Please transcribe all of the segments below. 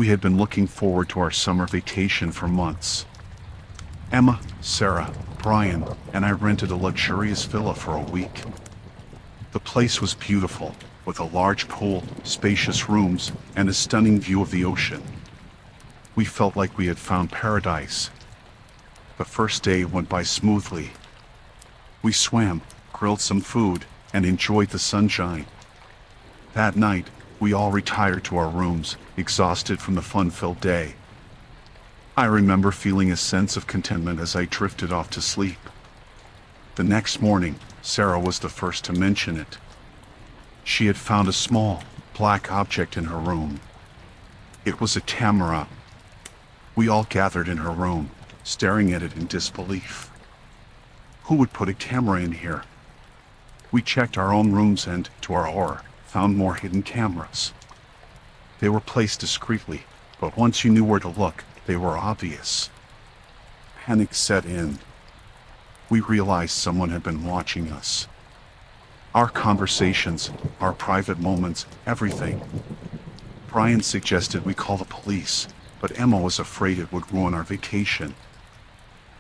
We had been looking forward to our summer vacation for months. Emma, Sarah, Brian, and I rented a luxurious villa for a week. The place was beautiful, with a large pool, spacious rooms, and a stunning view of the ocean. We felt like we had found paradise. The first day went by smoothly. We swam, grilled some food, and enjoyed the sunshine. That night, we all retired to our rooms, exhausted from the fun-filled day. I remember feeling a sense of contentment as I drifted off to sleep. The next morning, Sarah was the first to mention it. She had found a small, black object in her room. It was a camera. We all gathered in her room, staring at it in disbelief. Who would put a camera in here? We checked our own rooms and, to our horror, found more hidden cameras. They were placed discreetly, but once you knew where to look, they were obvious. Panic set in. We realized someone had been watching us. Our conversations, our private moments, everything. Brian suggested we call the police, but Emma was afraid it would ruin our vacation.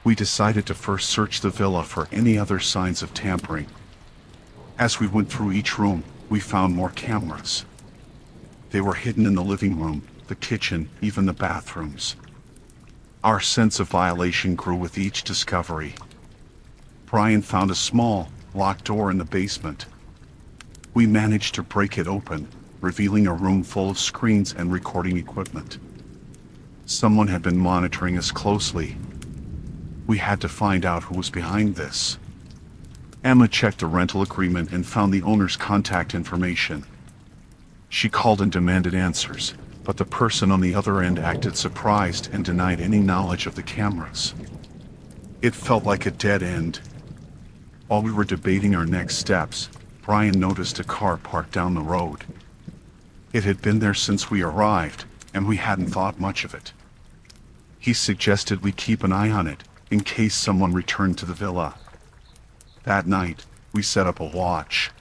We decided to first search the villa for any other signs of tampering. As we went through each room, we found more cameras. They were hidden in the living room, the kitchen, even the bathrooms. Our sense of violation grew with each discovery. Brian found a small, locked door in the basement. We managed to break it open, revealing a room full of screens and recording equipment. Someone had been monitoring us closely. We had to find out who was behind this. Emma checked the rental agreement and found the owner's contact information. She called and demanded answers, but the person on the other end acted surprised and denied any knowledge of the cameras. It felt like a dead end. While we were debating our next steps, Brian noticed a car parked down the road. It had been there since we arrived, and we hadn't thought much of it. He suggested we keep an eye on it, in case someone returned to the villa. That night, we set up a watch.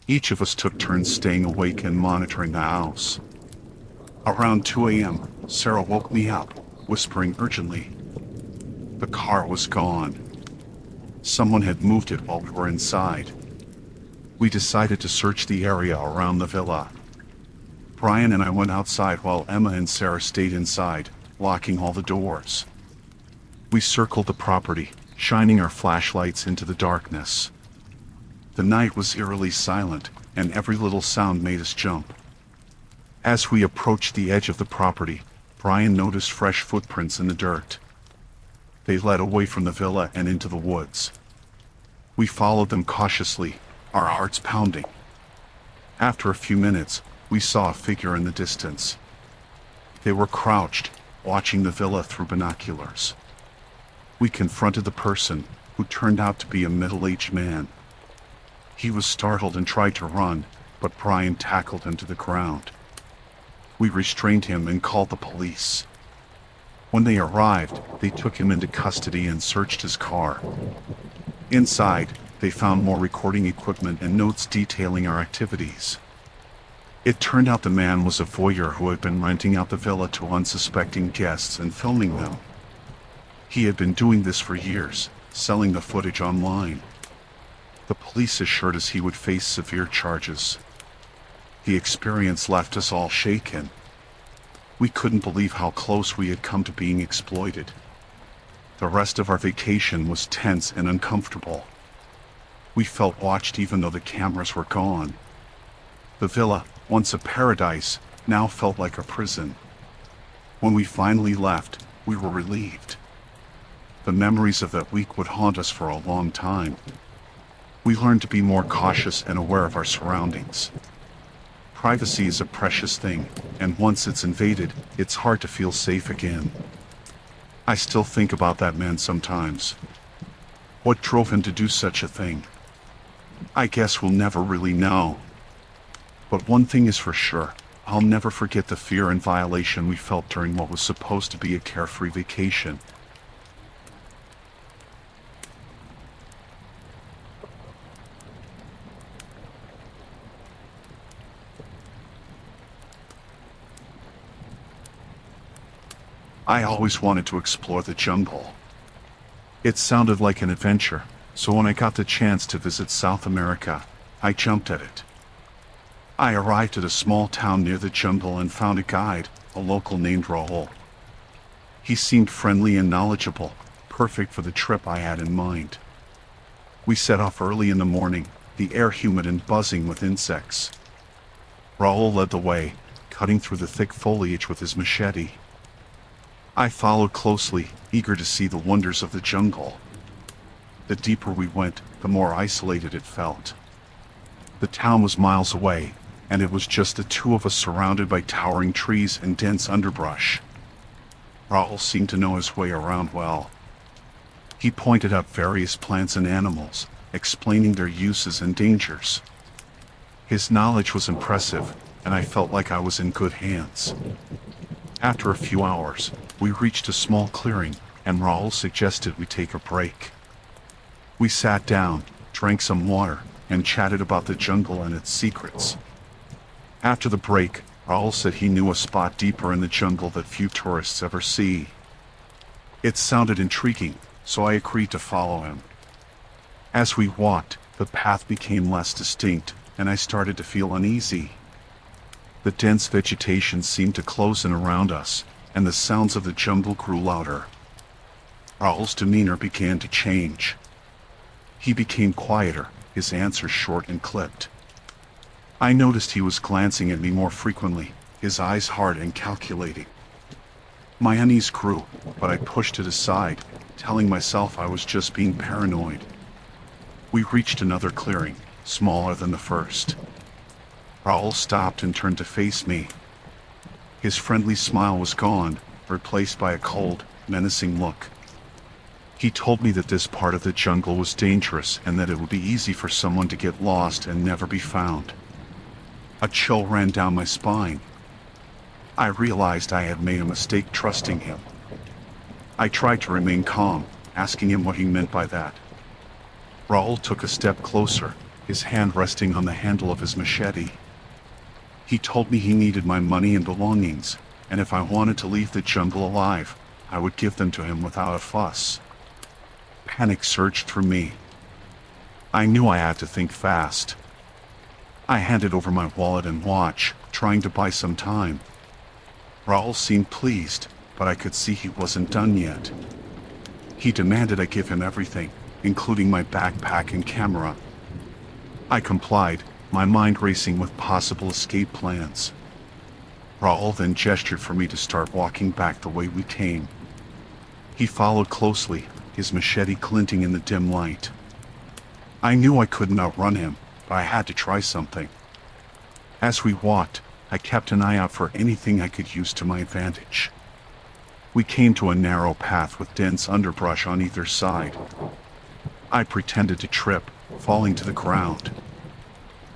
Each of us took turns staying awake and monitoring the house. Around 2 a.m., Sarah woke me up, whispering urgently. The car was gone. Someone had moved it while we were inside. We decided to search the area around the villa. Brian and I went outside while Emma and Sarah stayed inside, locking all the doors. We circled the property, shining our flashlights into the darkness. The night was eerily silent, and every little sound made us jump. As we approached the edge of the property, Brian noticed fresh footprints in the dirt. They led away from the villa and into the woods. We followed them cautiously, our hearts pounding. After a few minutes, we saw a figure in the distance. They were crouched, watching the villa through binoculars. We confronted the person, who turned out to be a middle-aged man. He was startled and tried to run, but Brian tackled him to the ground. We restrained him and called the police. When they arrived, they took him into custody and searched his car. Inside, they found more recording equipment and notes detailing our activities. It turned out the man was a voyeur who had been renting out the villa to unsuspecting guests and filming them. He had been doing this for years, selling the footage online. The police assured us he would face severe charges. The experience left us all shaken. We couldn't believe how close we had come to being exploited. The rest of our vacation was tense and uncomfortable. We felt watched even though the cameras were gone. The villa, once a paradise, now felt like a prison. When we finally left, we were relieved. The memories of that week would haunt us for a long time. We learned to be more cautious and aware of our surroundings. Privacy is a precious thing, and once it's invaded, it's hard to feel safe again. I still think about that man sometimes. What drove him to do such a thing? I guess we'll never really know. But one thing is for sure, I'll never forget the fear and violation we felt during what was supposed to be a carefree vacation. I always wanted to explore the jungle. It sounded like an adventure, so when I got the chance to visit South America, I jumped at it. I arrived at a small town near the jungle and found a guide, a local named Raul. He seemed friendly and knowledgeable, perfect for the trip I had in mind. We set off early in the morning, the air humid and buzzing with insects. Raul led the way, cutting through the thick foliage with his machete. I followed closely, eager to see the wonders of the jungle. The deeper we went, the more isolated it felt. The town was miles away, and it was just the two of us surrounded by towering trees and dense underbrush. Raul seemed to know his way around well. He pointed out various plants and animals, explaining their uses and dangers. His knowledge was impressive, and I felt like I was in good hands. After a few hours, we reached a small clearing, and Raul suggested we take a break. We sat down, drank some water, and chatted about the jungle and its secrets. After the break, Raul said he knew a spot deeper in the jungle that few tourists ever see. It sounded intriguing, so I agreed to follow him. As we walked, the path became less distinct, and I started to feel uneasy. The dense vegetation seemed to close in around us, and the sounds of the jungle grew louder. Raul's demeanor began to change. He became quieter, his answers short and clipped. I noticed he was glancing at me more frequently, his eyes hard and calculating. My unease grew, but I pushed it aside, telling myself I was just being paranoid. We reached another clearing, smaller than the first. Raul stopped and turned to face me. His friendly smile was gone, replaced by a cold, menacing look. He told me that this part of the jungle was dangerous and that it would be easy for someone to get lost and never be found. A chill ran down my spine. I realized I had made a mistake trusting him. I tried to remain calm, asking him what he meant by that. Raul took a step closer, his hand resting on the handle of his machete. He told me he needed my money and belongings, and if I wanted to leave the jungle alive, I would give them to him without a fuss. Panic surged through me. I knew I had to think fast. I handed over my wallet and watch, trying to buy some time. Raul seemed pleased, but I could see he wasn't done yet. He demanded I give him everything, including my backpack and camera. I complied, my mind racing with possible escape plans. Raul then gestured for me to start walking back the way we came. He followed closely, his machete glinting in the dim light. I knew I couldn't outrun him, but I had to try something. As we walked, I kept an eye out for anything I could use to my advantage. We came to a narrow path with dense underbrush on either side. I pretended to trip, falling to the ground.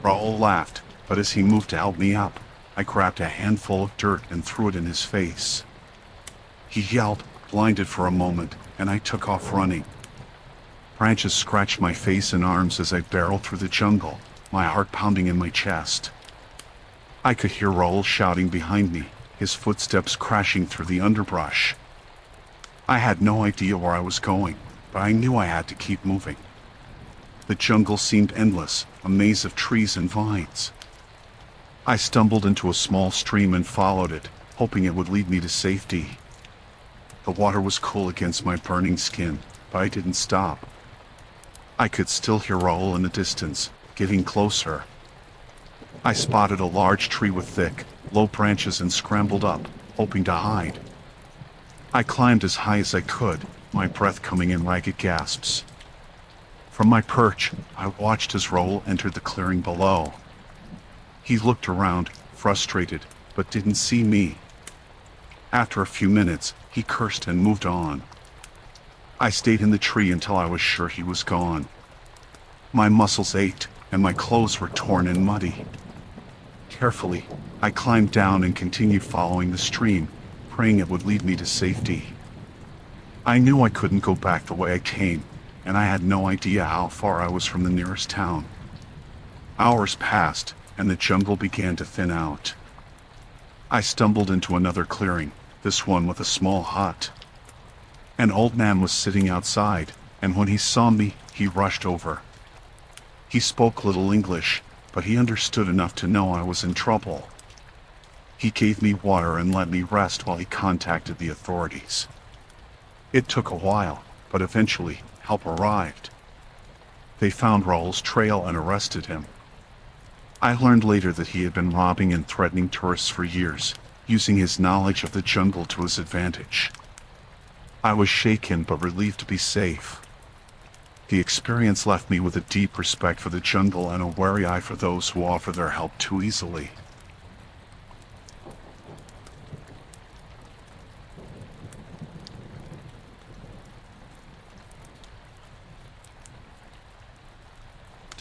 Raul laughed, but as he moved to help me up, I grabbed a handful of dirt and threw it in his face. He yelled, blinded for a moment, and I took off running. Branches scratched my face and arms as I barreled through the jungle, my heart pounding in my chest. I could hear Raul shouting behind me, his footsteps crashing through the underbrush. I had no idea where I was going, but I knew I had to keep moving. The jungle seemed endless, a maze of trees and vines. I stumbled into a small stream and followed it, hoping it would lead me to safety. The water was cool against my burning skin, but I didn't stop. I could still hear Raul in the distance, getting closer. I spotted a large tree with thick, low branches and scrambled up, hoping to hide. I climbed as high as I could, my breath coming in ragged gasps. From my perch, I watched as Raul entered the clearing below. He looked around, frustrated, but didn't see me. After a few minutes, he cursed and moved on. I stayed in the tree until I was sure he was gone. My muscles ached, and my clothes were torn and muddy. Carefully, I climbed down and continued following the stream, praying it would lead me to safety. I knew I couldn't go back the way I came, and I had no idea how far I was from the nearest town. Hours passed, and the jungle began to thin out. I stumbled into another clearing, this one with a small hut. An old man was sitting outside, and when he saw me, he rushed over. He spoke little English, but he understood enough to know I was in trouble. He gave me water and let me rest while he contacted the authorities. It took a while, but eventually, help arrived. They found Raul's trail and arrested him. I learned later that he had been robbing and threatening tourists for years, using his knowledge of the jungle to his advantage. I was shaken but relieved to be safe. The experience left me with a deep respect for the jungle and a wary eye for those who offer their help too easily.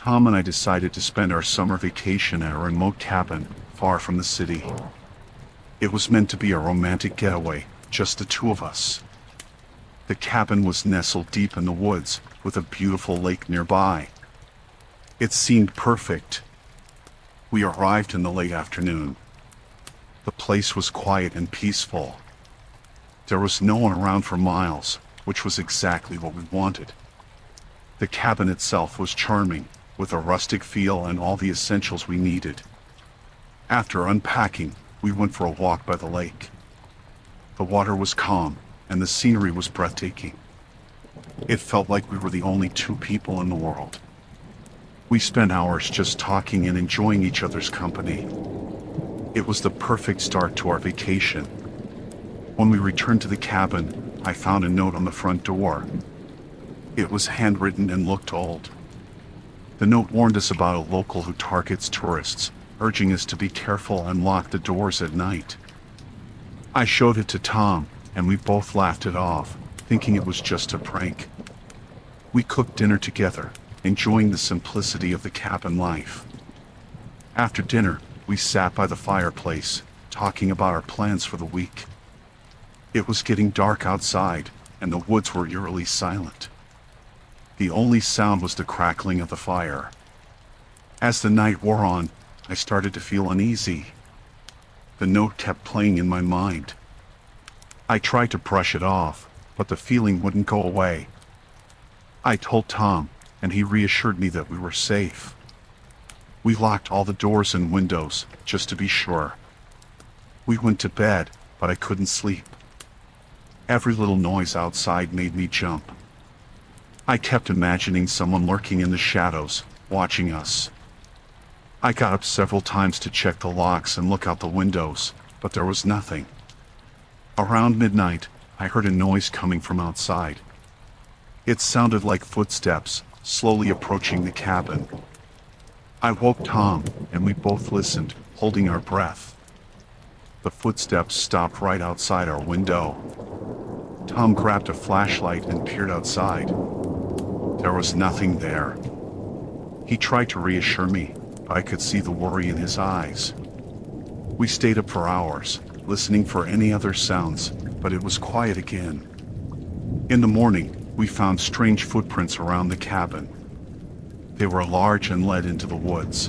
Tom and I decided to spend our summer vacation at a remote cabin, far from the city. It was meant to be a romantic getaway, just the two of us. The cabin was nestled deep in the woods, with a beautiful lake nearby. It seemed perfect. We arrived in the late afternoon. The place was quiet and peaceful. There was no one around for miles, which was exactly what we wanted. The cabin itself was charming, with a rustic feel and all the essentials we needed. After unpacking, we went for a walk by the lake. The water was calm, and the scenery was breathtaking. It felt like we were the only two people in the world. We spent hours just talking and enjoying each other's company. It was the perfect start to our vacation. When we returned to the cabin, I found a note on the front door. It was handwritten and looked old. The note warned us about a local who targets tourists, urging us to be careful and lock the doors at night. I showed it to Tom, and we both laughed it off, thinking it was just a prank. We cooked dinner together, enjoying the simplicity of the cabin life. After dinner, we sat by the fireplace, talking about our plans for the week. It was getting dark outside, and the woods were eerily silent. The only sound was the crackling of the fire. As the night wore on, I started to feel uneasy. The note kept playing in my mind. I tried to brush it off, but the feeling wouldn't go away. I told Tom, and he reassured me that we were safe. We locked all the doors and windows, just to be sure. We went to bed, but I couldn't sleep. Every little noise outside made me jump. I kept imagining someone lurking in the shadows, watching us. I got up several times to check the locks and look out the windows, but there was nothing. Around midnight, I heard a noise coming from outside. It sounded like footsteps, slowly approaching the cabin. I woke Tom, and we both listened, holding our breath. The footsteps stopped right outside our window. Tom grabbed a flashlight and peered outside. There was nothing there. He tried to reassure me, but I could see the worry in his eyes. We stayed up for hours, listening for any other sounds, but it was quiet again. In the morning, we found strange footprints around the cabin. They were large and led into the woods.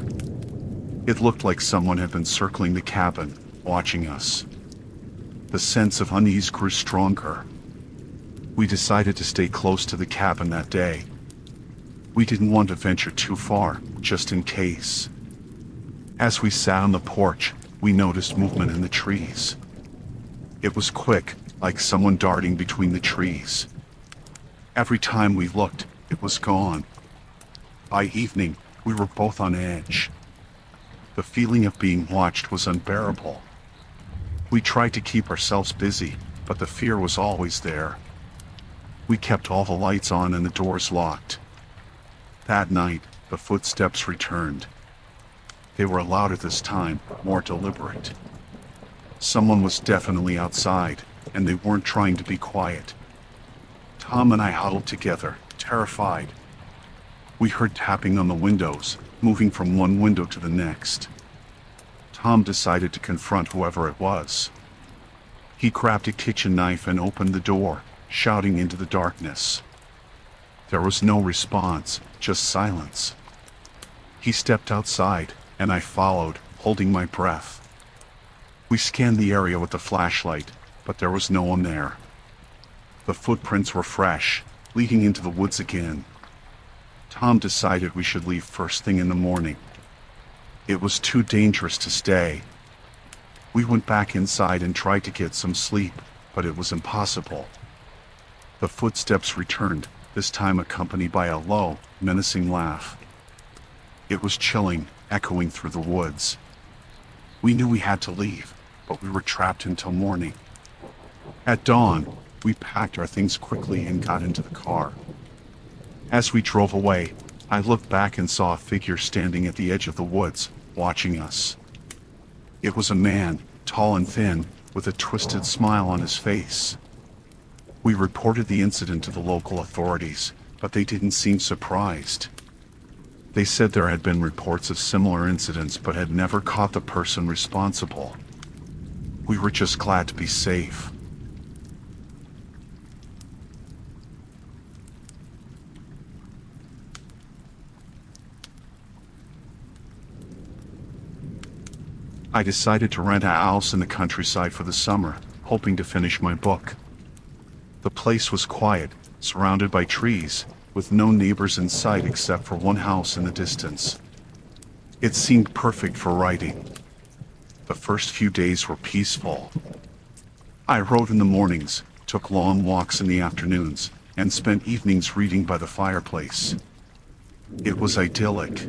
It looked like someone had been circling the cabin, watching us. The sense of unease grew stronger. We decided to stay close to the cabin that day. We didn't want to venture too far, just in case. As we sat on the porch, we noticed movement in the trees. It was quick, like someone darting between the trees. Every time we looked, it was gone. By evening, we were both on edge. The feeling of being watched was unbearable. We tried to keep ourselves busy, but the fear was always there. We kept all the lights on and the doors locked. That night, the footsteps returned. They were louder this time, more deliberate. Someone was definitely outside, and they weren't trying to be quiet. Tom and I huddled together, terrified. We heard tapping on the windows, moving from one window to the next. Tom decided to confront whoever it was. He grabbed a kitchen knife and opened the door, shouting into the darkness. There was no response, just silence. He stepped outside, and I followed, holding my breath. We scanned the area with the flashlight, but there was no one there. The footprints were fresh, leading into the woods again. Tom decided we should leave first thing in the morning. It was too dangerous to stay. We went back inside and tried to get some sleep, but it was impossible. The footsteps returned, this time accompanied by a low, menacing laugh. It was chilling, echoing through the woods. We knew we had to leave, but we were trapped until morning. At dawn, we packed our things quickly and got into the car. As we drove away, I looked back and saw a figure standing at the edge of the woods, watching us. It was a man, tall and thin, with a twisted smile on his face. We reported the incident to the local authorities, but they didn't seem surprised. They said there had been reports of similar incidents but had never caught the person responsible. We were just glad to be safe. I decided to rent a house in the countryside for the summer, hoping to finish my book. The place was quiet, surrounded by trees, with no neighbors in sight except for one house in the distance. It seemed perfect for writing. The first few days were peaceful. I wrote in the mornings, took long walks in the afternoons, and spent evenings reading by the fireplace. It was idyllic.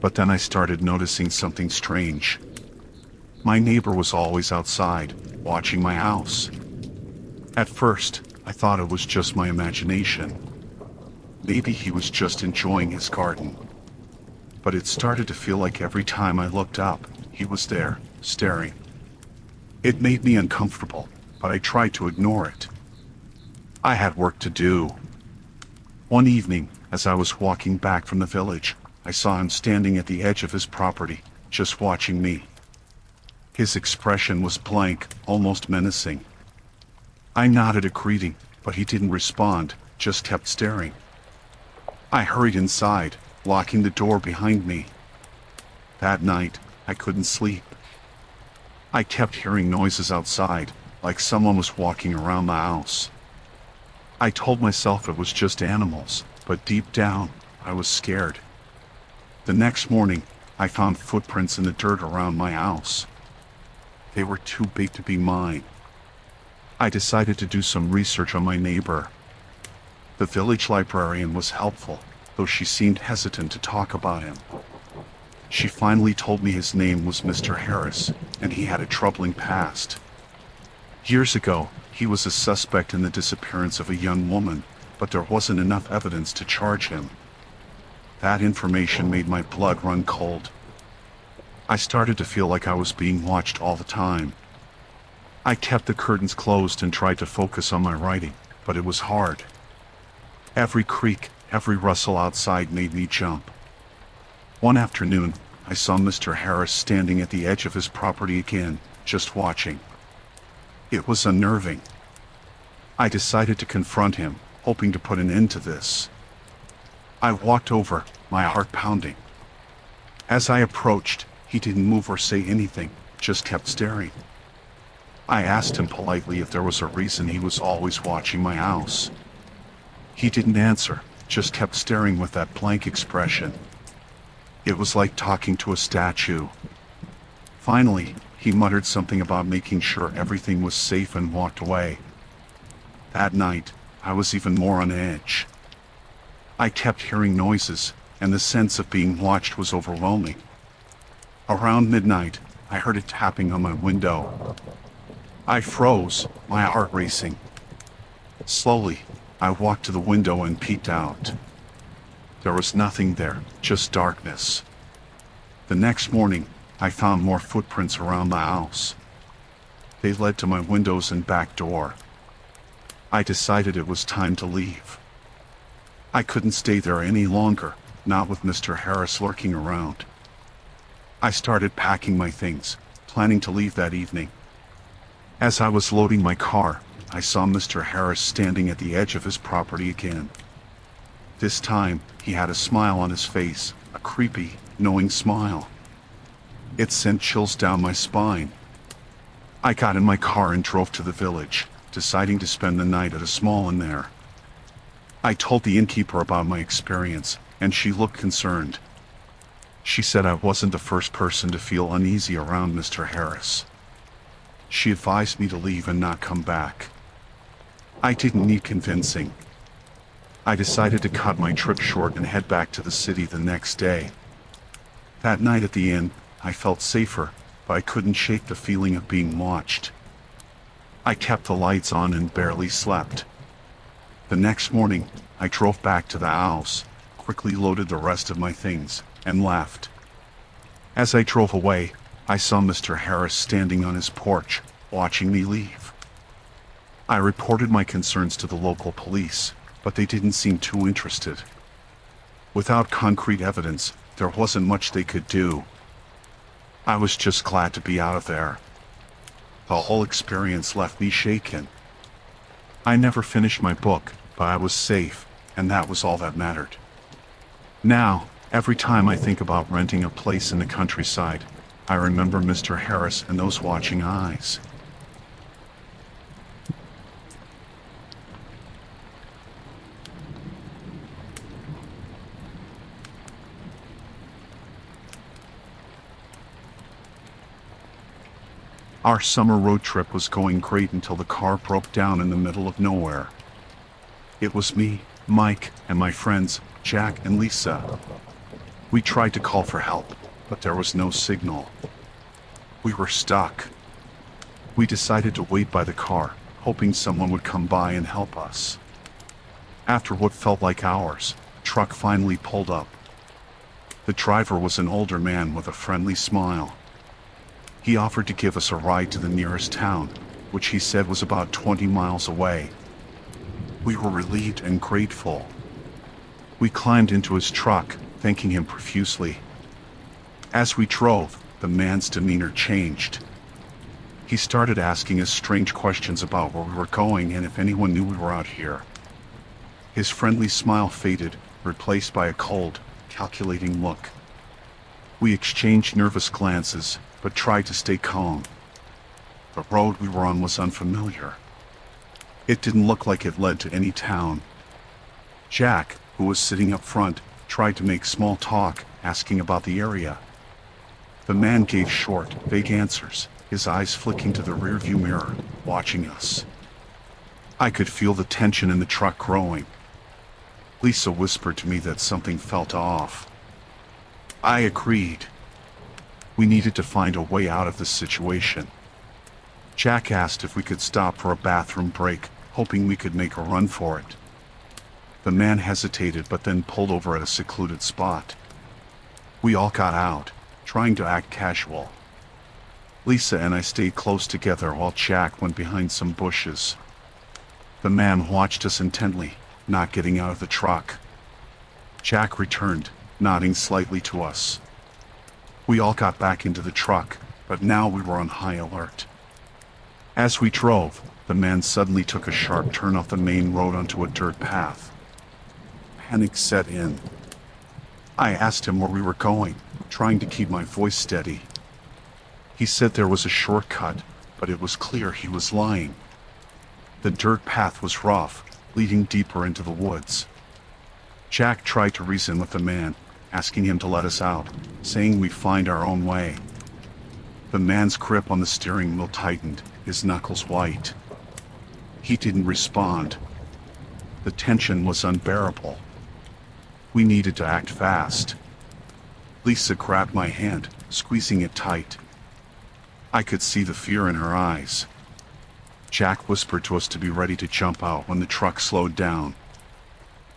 But then I started noticing something strange. My neighbor was always outside, watching my house. At first, I thought it was just my imagination. Maybe he was just enjoying his garden. But it started to feel like every time I looked up, he was there, staring. It made me uncomfortable, but I tried to ignore it. I had work to do. One evening, as I was walking back from the village, I saw him standing at the edge of his property, just watching me. His expression was blank, almost menacing. I nodded a greeting, but he didn't respond, just kept staring. I hurried inside, locking the door behind me. That night, I couldn't sleep. I kept hearing noises outside, like someone was walking around the house. I told myself it was just animals, but deep down, I was scared. The next morning, I found footprints in the dirt around my house. They were too big to be mine. I decided to do some research on my neighbor. The village librarian was helpful, though she seemed hesitant to talk about him. She finally told me his name was Mr. Harris, and he had a troubling past. Years ago, he was a suspect in the disappearance of a young woman, but there wasn't enough evidence to charge him. That information made my blood run cold. I started to feel like I was being watched all the time. I kept the curtains closed and tried to focus on my writing, but it was hard. Every creak, every rustle outside made me jump. One afternoon, I saw Mr. Harris standing at the edge of his property again, just watching. It was unnerving. I decided to confront him, hoping to put an end to this. I walked over, my heart pounding. As I approached, he didn't move or say anything, just kept staring. I asked him politely if there was a reason he was always watching my house. He didn't answer, just kept staring with that blank expression. It was like talking to a statue. Finally, he muttered something about making sure everything was safe and walked away. That night, I was even more on edge. I kept hearing noises, and the sense of being watched was overwhelming. Around midnight, I heard a tapping on my window. I froze, my heart racing. Slowly, I walked to the window and peeked out. There was nothing there, just darkness. The next morning, I found more footprints around the house. They led to my windows and back door. I decided it was time to leave. I couldn't stay there any longer, not with Mr. Harris lurking around. I started packing my things, planning to leave that evening. As I was loading my car, I saw Mr. Harris standing at the edge of his property again. This time, he had a smile on his face, a creepy, knowing smile. It sent chills down my spine. I got in my car and drove to the village, deciding to spend the night at a small inn there. I told the innkeeper about my experience, and she looked concerned. She said I wasn't the first person to feel uneasy around Mr. Harris. She advised me to leave and not come back. I didn't need convincing. I decided to cut my trip short and head back to the city the next day. That night at the inn, I felt safer, but I couldn't shake the feeling of being watched. I kept the lights on and barely slept. The next morning, I drove back to the house, quickly loaded the rest of my things, and left. As I drove away, I saw Mr. Harris standing on his porch, watching me leave. I reported my concerns to the local police, but they didn't seem too interested. Without concrete evidence, there wasn't much they could do. I was just glad to be out of there. The whole experience left me shaken. I never finished my book, but I was safe, and that was all that mattered. Now, every time I think about renting a place in the countryside, I remember Mr. Harris and those watching eyes. Our summer road trip was going great until the car broke down in the middle of nowhere. It was me, Mike, and my friends, Jack and Lisa. We tried to call for help, but there was no signal. We were stuck. We decided to wait by the car, hoping someone would come by and help us. After what felt like hours, the truck finally pulled up. The driver was an older man with a friendly smile. He offered to give us a ride to the nearest town, which he said was about 20 miles away. We were relieved and grateful. We climbed into his truck, thanking him profusely. As we drove, the man's demeanor changed. He started asking us strange questions about where we were going and if anyone knew we were out here. His friendly smile faded, replaced by a cold, calculating look. We exchanged nervous glances, but tried to stay calm. The road we were on was unfamiliar. It didn't look like it led to any town. Jack, who was sitting up front, tried to make small talk, asking about the area. The man gave short, vague answers, his eyes flicking to the rearview mirror, watching us. I could feel the tension in the truck growing. Lisa whispered to me that something felt off. I agreed. We needed to find a way out of this situation. Jack asked if we could stop for a bathroom break, hoping we could make a run for it. The man hesitated but then pulled over at a secluded spot. We all got out, trying to act casual. Lisa and I stayed close together while Jack went behind some bushes. The man watched us intently, not getting out of the truck. Jack returned, nodding slightly to us. We all got back into the truck, but now we were on high alert. As we drove, the man suddenly took a sharp turn off the main road onto a dirt path. Panic set in. I asked him where we were going, trying to keep my voice steady. He said there was a shortcut, but it was clear he was lying. The dirt path was rough, leading deeper into the woods. Jack tried to reason with the man, asking him to let us out, saying we'd find our own way. The man's grip on the steering wheel tightened, his knuckles white. He didn't respond. The tension was unbearable. We needed to act fast. Lisa grabbed my hand, squeezing it tight. I could see the fear in her eyes. Jack whispered to us to be ready to jump out when the truck slowed down.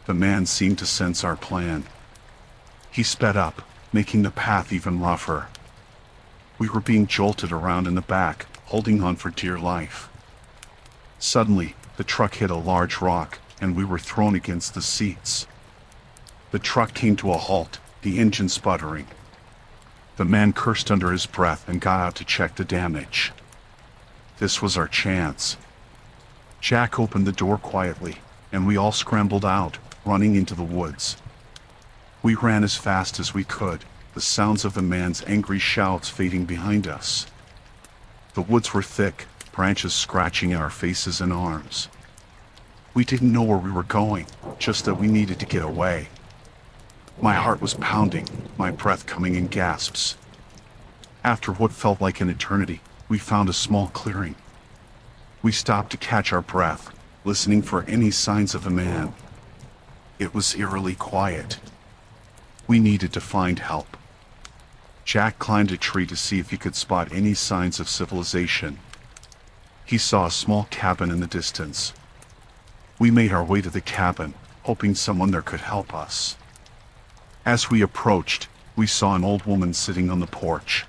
The man seemed to sense our plan. He sped up, making the path even rougher. We were being jolted around in the back, holding on for dear life. Suddenly, the truck hit a large rock, and we were thrown against the seats. The truck came to a halt, the engine sputtering. The man cursed under his breath and got out to check the damage. This was our chance. Jack opened the door quietly, and we all scrambled out, running into the woods. We ran as fast as we could, the sounds of the man's angry shouts fading behind us. The woods were thick, branches scratching at our faces and arms. We didn't know where we were going, just that we needed to get away. My heart was pounding, my breath coming in gasps. After what felt like an eternity, we found a small clearing. We stopped to catch our breath, listening for any signs of a man. It was eerily quiet. We needed to find help. Jack climbed a tree to see if he could spot any signs of civilization. He saw a small cabin in the distance. We made our way to the cabin, hoping someone there could help us. As we approached, we saw an old woman sitting on the porch.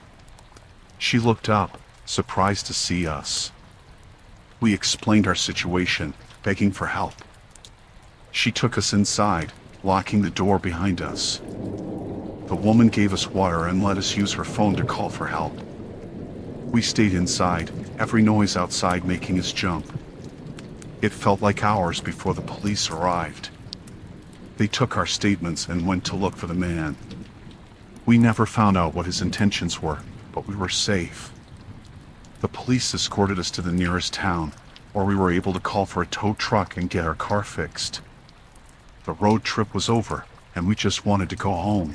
She looked up, surprised to see us. We explained our situation, begging for help. She took us inside, locking the door behind us. The woman gave us water and let us use her phone to call for help. We stayed inside, every noise outside making us jump. It felt like hours before the police arrived. They took our statements and went to look for the man. We never found out what his intentions were, but we were safe. The police escorted us to the nearest town, where we were able to call for a tow truck and get our car fixed. The road trip was over, and we just wanted to go home.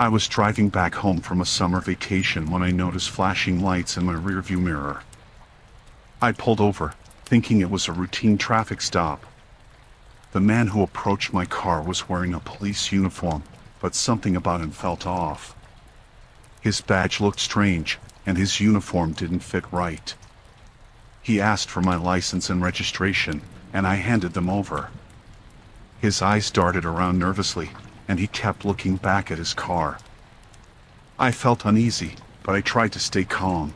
I was driving back home from a summer vacation when I noticed flashing lights in my rearview mirror. I pulled over, thinking it was a routine traffic stop. The man who approached my car was wearing a police uniform, but something about him felt off. His badge looked strange, and his uniform didn't fit right. He asked for my license and registration, and I handed them over. His eyes darted around nervously, and he kept looking back at his car. I felt uneasy, but I tried to stay calm.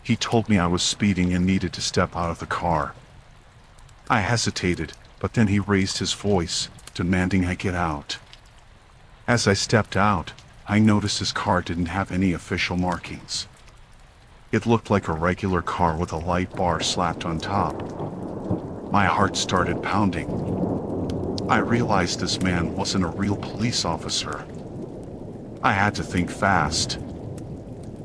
He told me I was speeding and needed to step out of the car. I hesitated, but then he raised his voice, demanding I get out. As I stepped out, I noticed his car didn't have any official markings. It looked like a regular car with a light bar slapped on top. My heart started pounding. I realized this man wasn't a real police officer. I had to think fast.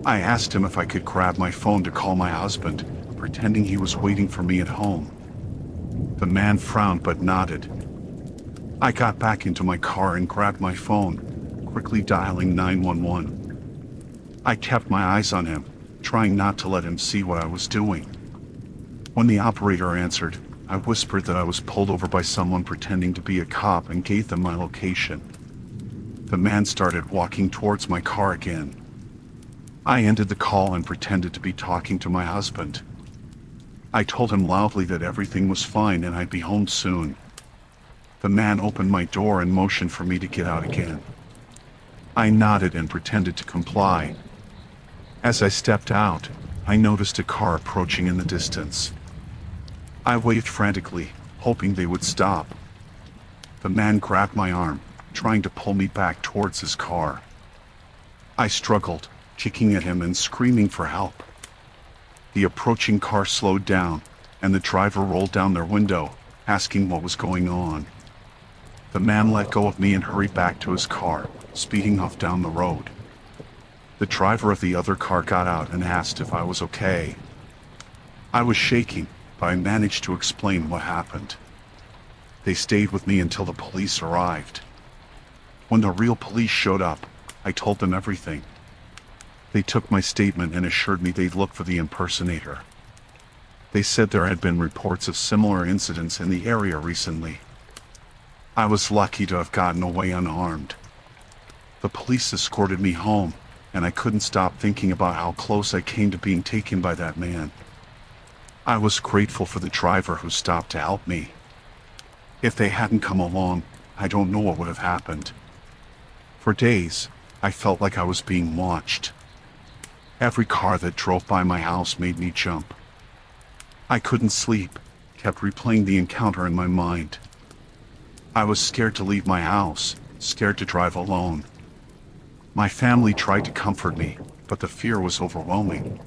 I asked him if I could grab my phone to call my husband, pretending he was waiting for me at home. The man frowned but nodded. I got back into my car and grabbed my phone, quickly dialing 911. I kept my eyes on him, trying not to let him see what I was doing. When the operator answered, I whispered that I was pulled over by someone pretending to be a cop and gave them my location. The man started walking towards my car again. I ended the call and pretended to be talking to my husband. I told him loudly that everything was fine and I'd be home soon. The man opened my door and motioned for me to get out again. I nodded and pretended to comply. As I stepped out, I noticed a car approaching in the distance. I waved frantically, hoping they would stop. The man grabbed my arm, trying to pull me back towards his car. I struggled, kicking at him and screaming for help. The approaching car slowed down, and the driver rolled down their window, asking what was going on. The man let go of me and hurried back to his car, speeding off down the road. The driver of the other car got out and asked if I was okay. I was shaking, but I managed to explain what happened. They stayed with me until the police arrived. When the real police showed up, I told them everything. They took my statement and assured me they'd look for the impersonator. They said there had been reports of similar incidents in the area recently. I was lucky to have gotten away unharmed. The police escorted me home, and I couldn't stop thinking about how close I came to being taken by that man. I was grateful for the driver who stopped to help me. If they hadn't come along, I don't know what would have happened. For days, I felt like I was being watched. Every car that drove by my house made me jump. I couldn't sleep, kept replaying the encounter in my mind. I was scared to leave my house, scared to drive alone. My family tried to comfort me, but the fear was overwhelming.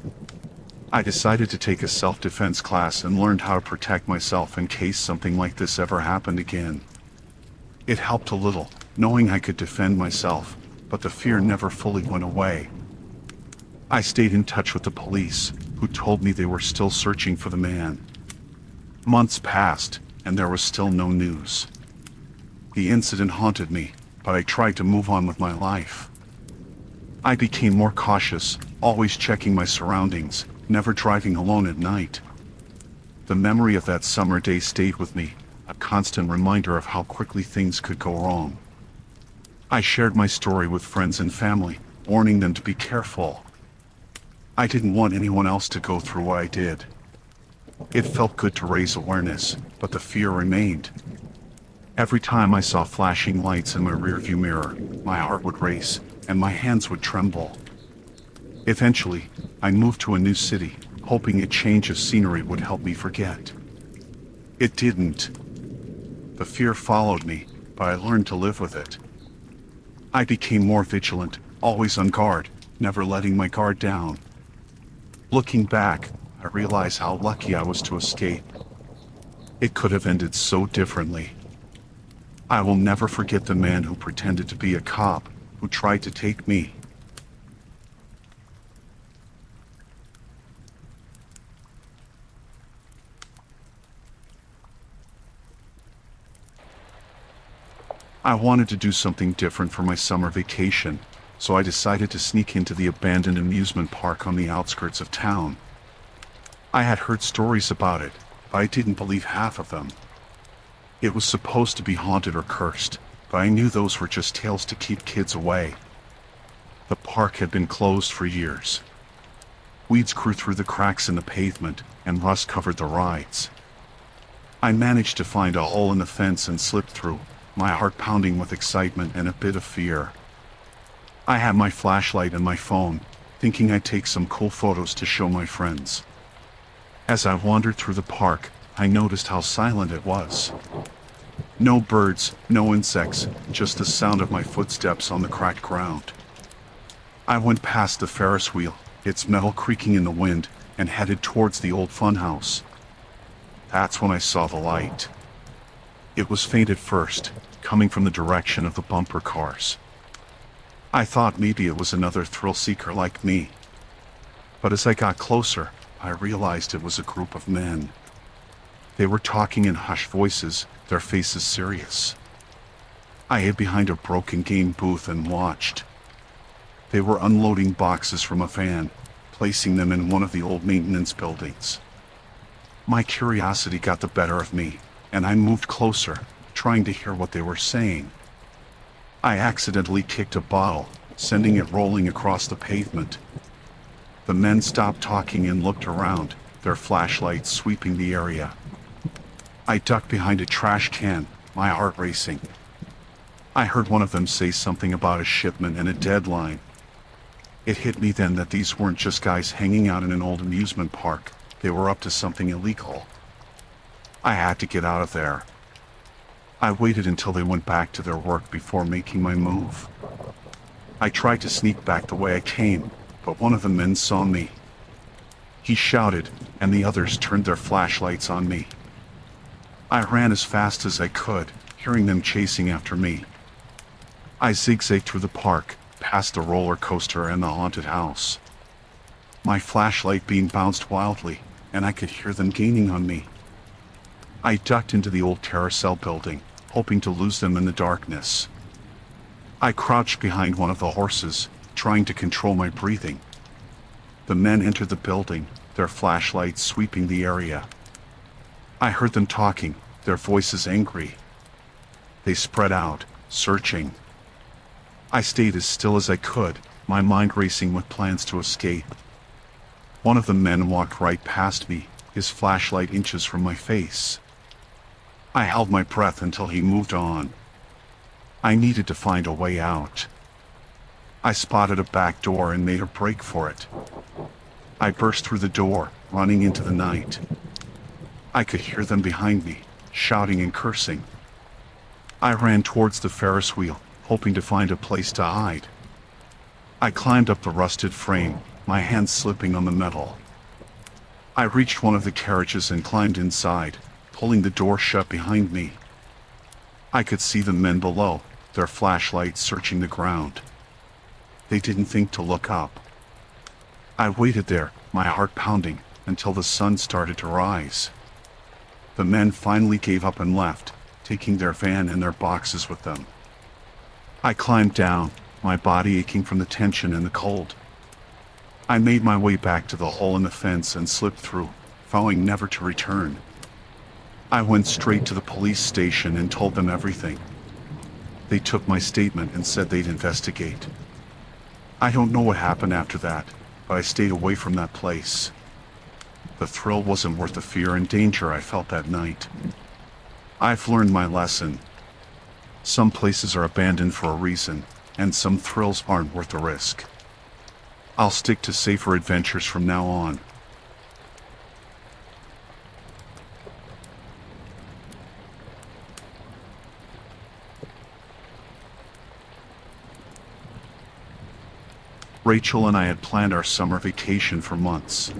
I decided to take a self-defense class and learned how to protect myself in case something like this ever happened again. It helped a little, knowing I could defend myself, but the fear never fully went away. I stayed in touch with the police, who told me they were still searching for the man. Months passed, and there was still no news. The incident haunted me, but I tried to move on with my life. I became more cautious, always checking my surroundings, never driving alone at night. The memory of that summer day stayed with me, a constant reminder of how quickly things could go wrong. I shared my story with friends and family, warning them to be careful. I didn't want anyone else to go through what I did. It felt good to raise awareness, but the fear remained. Every time I saw flashing lights in my rearview mirror, my heart would race, and my hands would tremble. Eventually, I moved to a new city, hoping a change of scenery would help me forget. It didn't. The fear followed me, but I learned to live with it. I became more vigilant, always on guard, never letting my guard down. Looking back, I realize how lucky I was to escape. It could have ended so differently. I will never forget the man who pretended to be a cop, who tried to take me. I wanted to do something different for my summer vacation, so I decided to sneak into the abandoned amusement park on the outskirts of town. I had heard stories about it, but I didn't believe half of them. It was supposed to be haunted or cursed, but I knew those were just tales to keep kids away. The park had been closed for years. Weeds grew through the cracks in the pavement, and rust covered the rides. I managed to find a hole in the fence and slipped through, my heart pounding with excitement and a bit of fear. I had my flashlight and my phone, thinking I'd take some cool photos to show my friends. As I wandered through the park, I noticed how silent it was. No birds, no insects, just the sound of my footsteps on the cracked ground. I went past the Ferris wheel, its metal creaking in the wind, and headed towards the old funhouse. That's when I saw the light. It was faint at first, coming from the direction of the bumper cars. I thought maybe it was another thrill seeker like me. But as I got closer, I realized it was a group of men. They were talking in hushed voices, their faces serious. I hid behind a broken game booth and watched. They were unloading boxes from a van, placing them in one of the old maintenance buildings. My curiosity got the better of me, and I moved closer, trying to hear what they were saying. I accidentally kicked a bottle, sending it rolling across the pavement. The men stopped talking and looked around, their flashlights sweeping the area. I ducked behind a trash can, my heart racing. I heard one of them say something about a shipment and a deadline. It hit me then that these weren't just guys hanging out in an old amusement park, they were up to something illegal. I had to get out of there. I waited until they went back to their work before making my move. I tried to sneak back the way I came, but one of the men saw me. He shouted, and the others turned their flashlights on me. I ran as fast as I could, hearing them chasing after me. I zigzagged through the park, past the roller coaster and the haunted house. My flashlight beam bounced wildly, and I could hear them gaining on me. I ducked into the old carousel building, hoping to lose them in the darkness. I crouched behind one of the horses, trying to control my breathing. The men entered the building, their flashlights sweeping the area. I heard them talking, their voices angry. They spread out, searching. I stayed as still as I could, my mind racing with plans to escape. One of the men walked right past me, his flashlight inches from my face. I held my breath until he moved on. I needed to find a way out. I spotted a back door and made a break for it. I burst through the door, running into the night. I could hear them behind me, shouting and cursing. I ran towards the Ferris wheel, hoping to find a place to hide. I climbed up the rusted frame, my hands slipping on the metal. I reached one of the carriages and climbed inside, pulling the door shut behind me. I could see the men below, their flashlights searching the ground. They didn't think to look up. I waited there, my heart pounding, until the sun started to rise. The men finally gave up and left, taking their van and their boxes with them. I climbed down, my body aching from the tension and the cold. I made my way back to the hole in the fence and slipped through, vowing never to return. I went straight to the police station and told them everything. They took my statement and said they'd investigate. I don't know what happened after that, but I stayed away from that place. The thrill wasn't worth the fear and danger I felt that night. I've learned my lesson. Some places are abandoned for a reason, and some thrills aren't worth the risk. I'll stick to safer adventures from now on. Rachel and I had planned our summer vacation for months.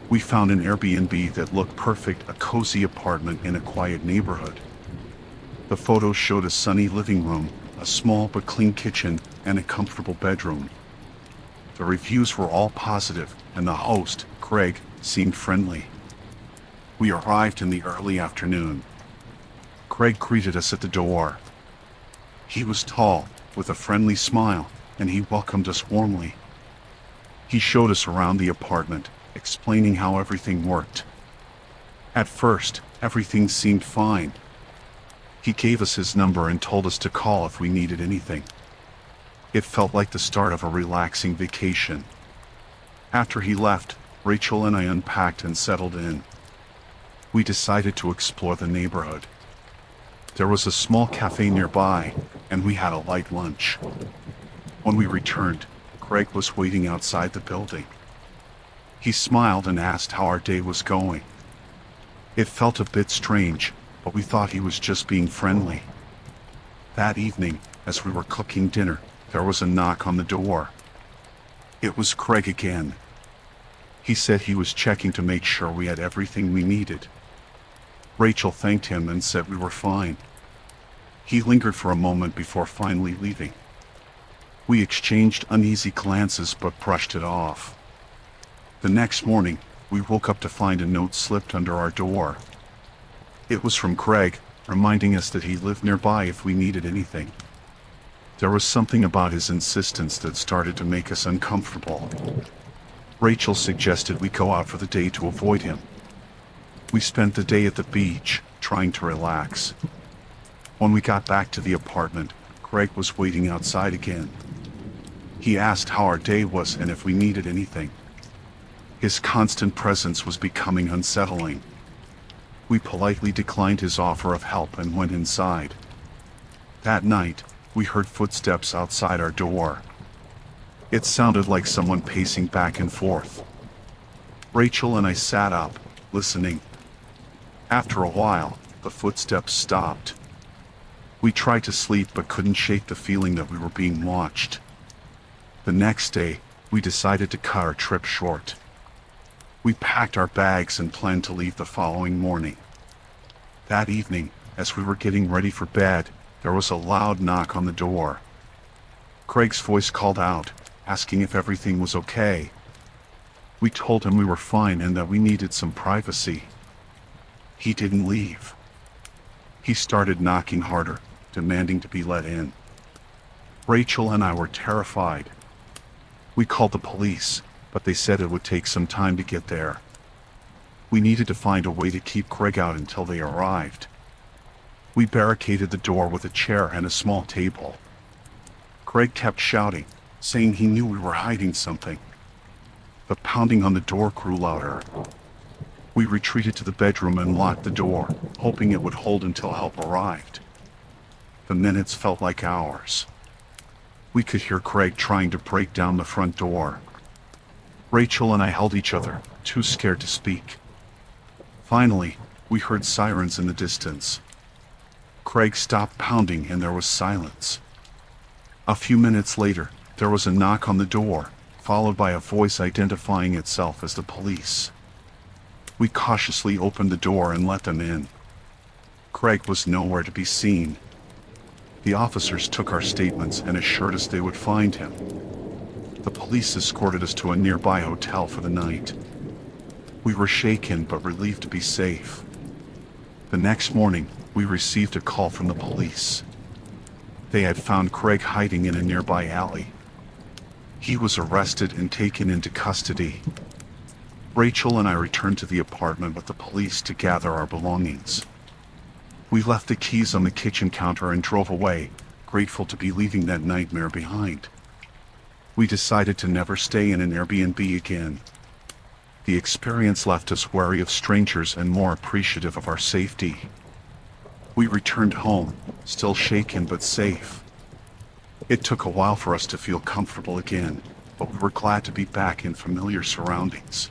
We found an Airbnb that looked perfect, a cozy apartment in a quiet neighborhood. The photos showed a sunny living room, a small but clean kitchen, and a comfortable bedroom. The reviews were all positive, and the host, Greg, seemed friendly. We arrived in the early afternoon. Greg greeted us at the door. He was tall, with a friendly smile, and he welcomed us warmly. He showed us around the apartment, explaining how everything worked. At first, everything seemed fine. He gave us his number and told us to call if we needed anything. It felt like the start of a relaxing vacation. After he left, Rachel and I unpacked and settled in. We decided to explore the neighborhood. There was a small cafe nearby, and we had a light lunch. When we returned, Greg was waiting outside the building. He smiled and asked how our day was going. It felt a bit strange, but we thought he was just being friendly. That evening, as we were cooking dinner, there was a knock on the door. It was Greg again. He said he was checking to make sure we had everything we needed. Rachel thanked him and said we were fine. He lingered for a moment before finally leaving. We exchanged uneasy glances but brushed it off. The next morning, we woke up to find a note slipped under our door. It was from Greg, reminding us that he lived nearby if we needed anything. There was something about his insistence that started to make us uncomfortable. Rachel suggested we go out for the day to avoid him. We spent the day at the beach, trying to relax. When we got back to the apartment, Greg was waiting outside again. He asked how our day was and if we needed anything. His constant presence was becoming unsettling. We politely declined his offer of help and went inside. That night, we heard footsteps outside our door. It sounded like someone pacing back and forth. Rachel and I sat up, listening. After a while, the footsteps stopped. We tried to sleep but couldn't shake the feeling that we were being watched. The next day, we decided to cut our trip short. We packed our bags and planned to leave the following morning. That evening, as we were getting ready for bed, there was a loud knock on the door. Greg's voice called out, asking if everything was okay. We told him we were fine and that we needed some privacy. He didn't leave. He started knocking harder, demanding to be let in. Rachel and I were terrified. We called the police, but they said it would take some time to get there. We needed to find a way to keep Greg out until they arrived. We barricaded the door with a chair and a small table. Greg kept shouting, saying he knew we were hiding something. The pounding on the door grew louder. We retreated to the bedroom and locked the door, hoping it would hold until help arrived. The minutes felt like hours. We could hear Greg trying to break down the front door. Rachel and I held each other, too scared to speak. Finally, we heard sirens in the distance. Greg stopped pounding and there was silence. A few minutes later, there was a knock on the door, followed by a voice identifying itself as the police. We cautiously opened the door and let them in. Craig was nowhere to be seen. The officers took our statements and assured us they would find him. The police escorted us to a nearby hotel for the night. We were shaken but relieved to be safe. The next morning, we received a call from the police. They had found Craig hiding in a nearby alley. He was arrested and taken into custody. Rachel and I returned to the apartment with the police to gather our belongings. We left the keys on the kitchen counter and drove away, grateful to be leaving that nightmare behind. We decided to never stay in an Airbnb again. The experience left us wary of strangers and more appreciative of our safety. We returned home, still shaken but safe. It took a while for us to feel comfortable again, but we were glad to be back in familiar surroundings.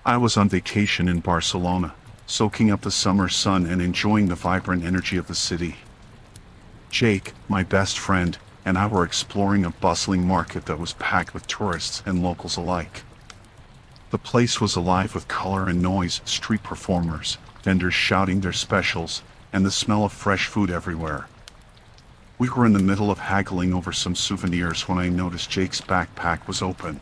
I was on vacation in Barcelona, soaking up the summer sun and enjoying the vibrant energy of the city. Jake, my best friend, and I were exploring a bustling market that was packed with tourists and locals alike. The place was alive with color and noise, street performers, vendors shouting their specials, and the smell of fresh food everywhere. We were in the middle of haggling over some souvenirs when I noticed Jake's backpack was open.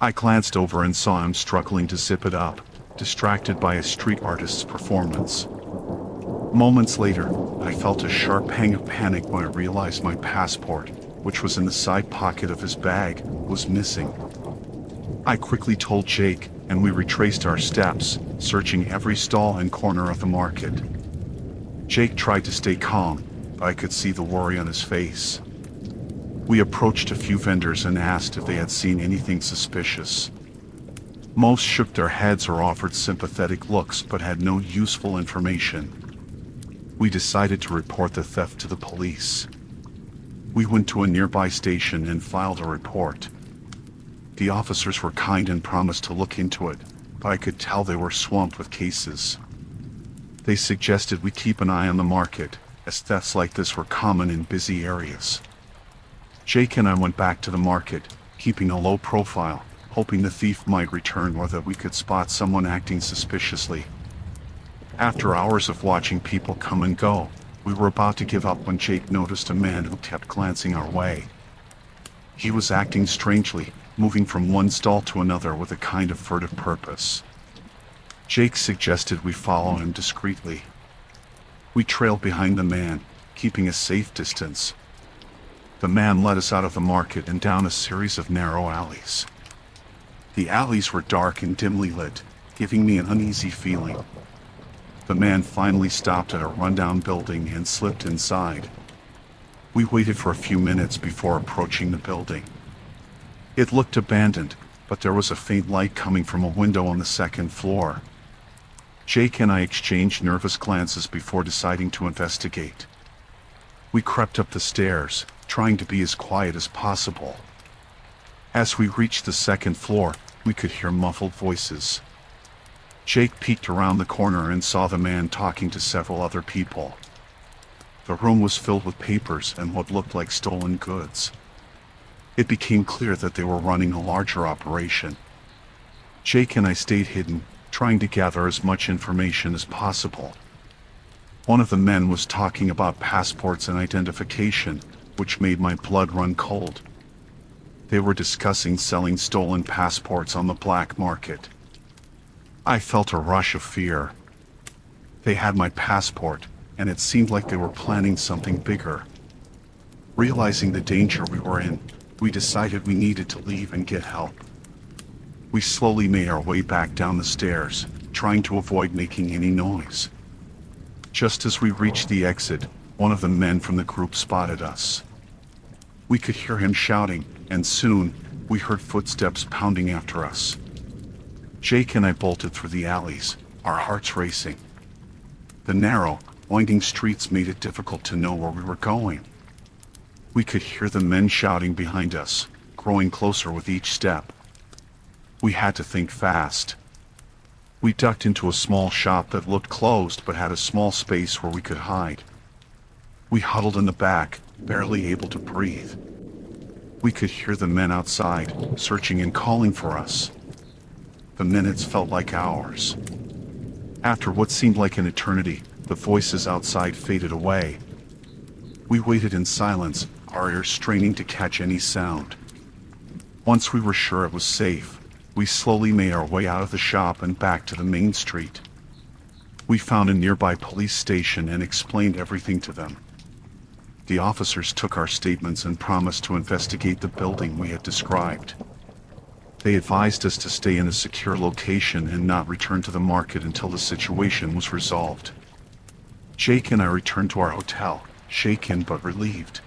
I glanced over and saw him struggling to zip it up, distracted by a street artist's performance. Moments later, I felt a sharp pang of panic when I realized my passport, which was in the side pocket of his bag, was missing. I quickly told Jake, and we retraced our steps, searching every stall and corner of the market. Jake tried to stay calm, but I could see the worry on his face. We approached a few vendors and asked if they had seen anything suspicious. Most shook their heads or offered sympathetic looks but had no useful information. We decided to report the theft to the police. We went to a nearby station and filed a report. The officers were kind and promised to look into it, but I could tell they were swamped with cases. They suggested we keep an eye on the market, as thefts like this were common in busy areas. Jake and I went back to the market, keeping a low profile, hoping the thief might return or that we could spot someone acting suspiciously. After hours of watching people come and go, we were about to give up when Jake noticed a man who kept glancing our way. He was acting strangely, moving from one stall to another with a kind of furtive purpose. Jake suggested we follow him discreetly. We trailed behind the man, keeping a safe distance. The man led us out of the market and down a series of narrow alleys. The alleys were dark and dimly lit, giving me an uneasy feeling. The man finally stopped at a rundown building and slipped inside. We waited for a few minutes before approaching the building. It looked abandoned, but there was a faint light coming from a window on the second floor. Jake and I exchanged nervous glances before deciding to investigate. We crept up the stairs, trying to be as quiet as possible. As we reached the second floor, we could hear muffled voices. Jake peeked around the corner and saw the man talking to several other people. The room was filled with papers and what looked like stolen goods. It became clear that they were running a larger operation. Jake and I stayed hidden, trying to gather as much information as possible. One of the men was talking about passports and identification, which made my blood run cold. They were discussing selling stolen passports on the black market. I felt a rush of fear. They had my passport, and it seemed like they were planning something bigger. Realizing the danger we were in, we decided we needed to leave and get help. We slowly made our way back down the stairs, trying to avoid making any noise. Just as we reached the exit, one of the men from the group spotted us. We could hear him shouting, and soon, we heard footsteps pounding after us. Jake and I bolted through the alleys, our hearts racing. The narrow, winding streets made it difficult to know where we were going. We could hear the men shouting behind us, growing closer with each step. We had to think fast. We ducked into a small shop that looked closed but had a small space where we could hide. We huddled in the back, barely able to breathe. We could hear the men outside, searching and calling for us. The minutes felt like hours. After what seemed like an eternity, the voices outside faded away. We waited in silence, our ears straining to catch any sound. Once we were sure it was safe, we slowly made our way out of the shop and back to the main street. We found a nearby police station and explained everything to them. The officers took our statements and promised to investigate the building we had described. They advised us to stay in a secure location and not return to the market until the situation was resolved. Jake and I returned to our hotel, shaken but relieved.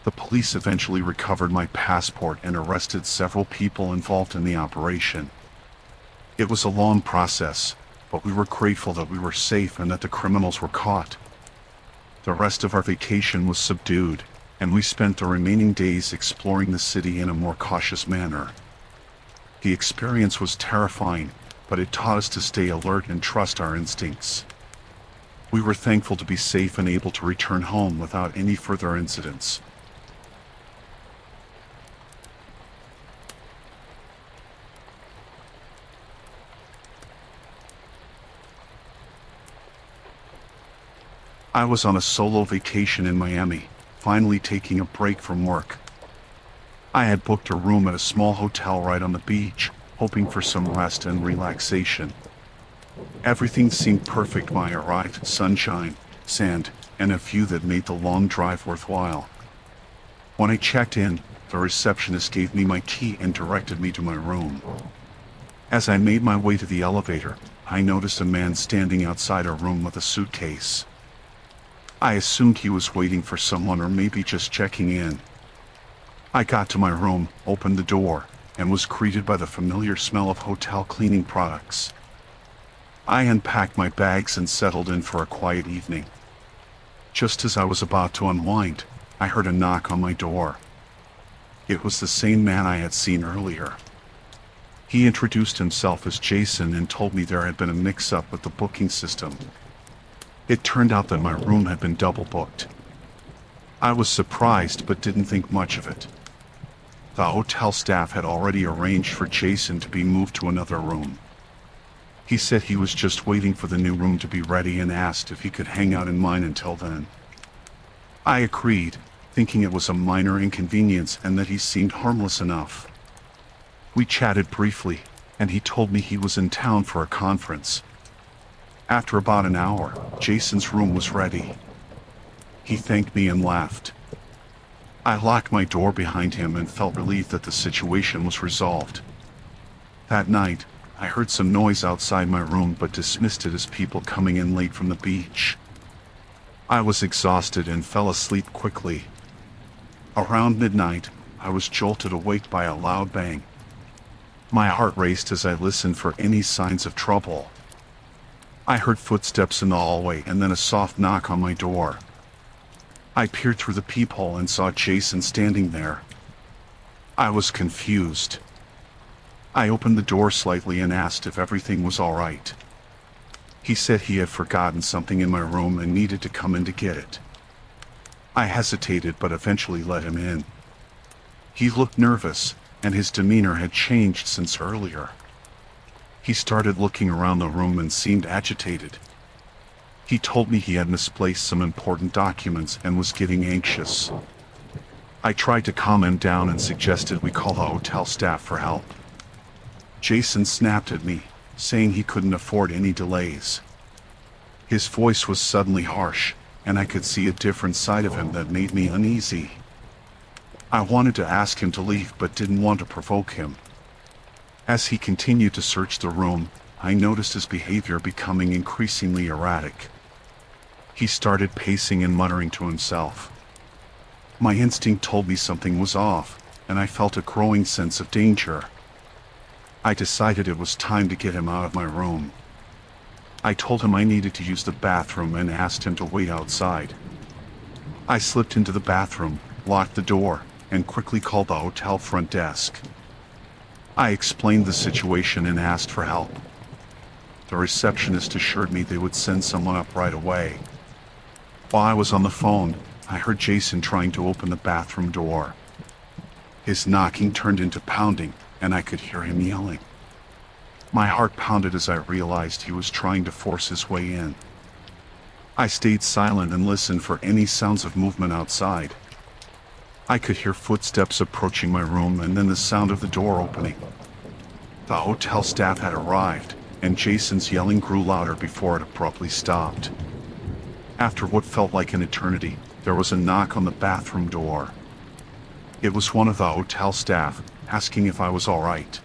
The police eventually recovered my passport and arrested several people involved in the operation. It was a long process, but we were grateful that we were safe and that the criminals were caught. The rest of our vacation was subdued, and we spent the remaining days exploring the city in a more cautious manner. The experience was terrifying, but it taught us to stay alert and trust our instincts. We were thankful to be safe and able to return home without any further incidents. I was on a solo vacation in Miami, finally taking a break from work. I had booked a room at a small hotel right on the beach, hoping for some rest and relaxation. Everything seemed perfect when I arrived: sunshine, sand, and a view that made the long drive worthwhile. When I checked in, the receptionist gave me my key and directed me to my room. As I made my way to the elevator, I noticed a man standing outside our room with a suitcase. I assumed he was waiting for someone or maybe just checking in. I got to my room, opened the door, and was greeted by the familiar smell of hotel cleaning products. I unpacked my bags and settled in for a quiet evening. Just as I was about to unwind, I heard a knock on my door. It was the same man I had seen earlier. He introduced himself as Jason and told me there had been a mix-up with the booking system. It turned out that my room had been double booked. I was surprised but didn't think much of it. The hotel staff had already arranged for Jason to be moved to another room. He said he was just waiting for the new room to be ready and asked if he could hang out in mine until then. I agreed, thinking it was a minor inconvenience and that he seemed harmless enough. We chatted briefly, and he told me he was in town for a conference. After about an hour, Jason's room was ready. He thanked me and left. I locked my door behind him and felt relieved that the situation was resolved. That night, I heard some noise outside my room but dismissed it as people coming in late from the beach. I was exhausted and fell asleep quickly. Around midnight, I was jolted awake by a loud bang. My heart raced as I listened for any signs of trouble. I heard footsteps in the hallway and then a soft knock on my door. I peered through the peephole and saw Jason standing there. I was confused. I opened the door slightly and asked if everything was all right. He said he had forgotten something in my room and needed to come in to get it. I hesitated but eventually let him in. He looked nervous, and his demeanor had changed since earlier. He started looking around the room and seemed agitated. He told me he had misplaced some important documents and was getting anxious. I tried to calm him down and suggested we call the hotel staff for help. Jason snapped at me, saying he couldn't afford any delays. His voice was suddenly harsh, and I could see a different side of him that made me uneasy. I wanted to ask him to leave but didn't want to provoke him. As he continued to search the room, I noticed his behavior becoming increasingly erratic. He started pacing and muttering to himself. My instinct told me something was off, and I felt a growing sense of danger. I decided it was time to get him out of my room. I told him I needed to use the bathroom and asked him to wait outside. I slipped into the bathroom, locked the door, and quickly called the hotel front desk. I explained the situation and asked for help. The receptionist assured me they would send someone up right away. While I was on the phone, I heard Jason trying to open the bathroom door. His knocking turned into pounding, and I could hear him yelling. My heart pounded as I realized he was trying to force his way in. I stayed silent and listened for any sounds of movement outside. I could hear footsteps approaching my room and then the sound of the door opening. The hotel staff had arrived, and Jason's yelling grew louder before it abruptly stopped. After what felt like an eternity, there was a knock on the bathroom door. It was one of the hotel staff, asking if I was all right.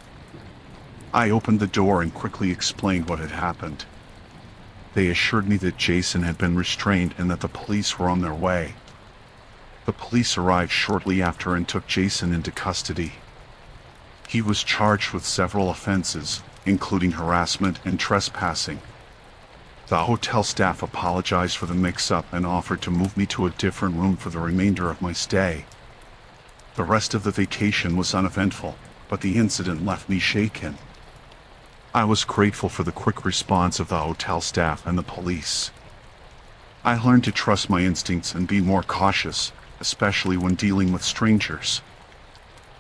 I opened the door and quickly explained what had happened. They assured me that Jason had been restrained and that the police were on their way. The police arrived shortly after and took Jason into custody. He was charged with several offenses, including harassment and trespassing. The hotel staff apologized for the mix-up and offered to move me to a different room for the remainder of my stay. The rest of the vacation was uneventful, but the incident left me shaken. I was grateful for the quick response of the hotel staff and the police. I learned to trust my instincts and be more cautious, especially when dealing with strangers.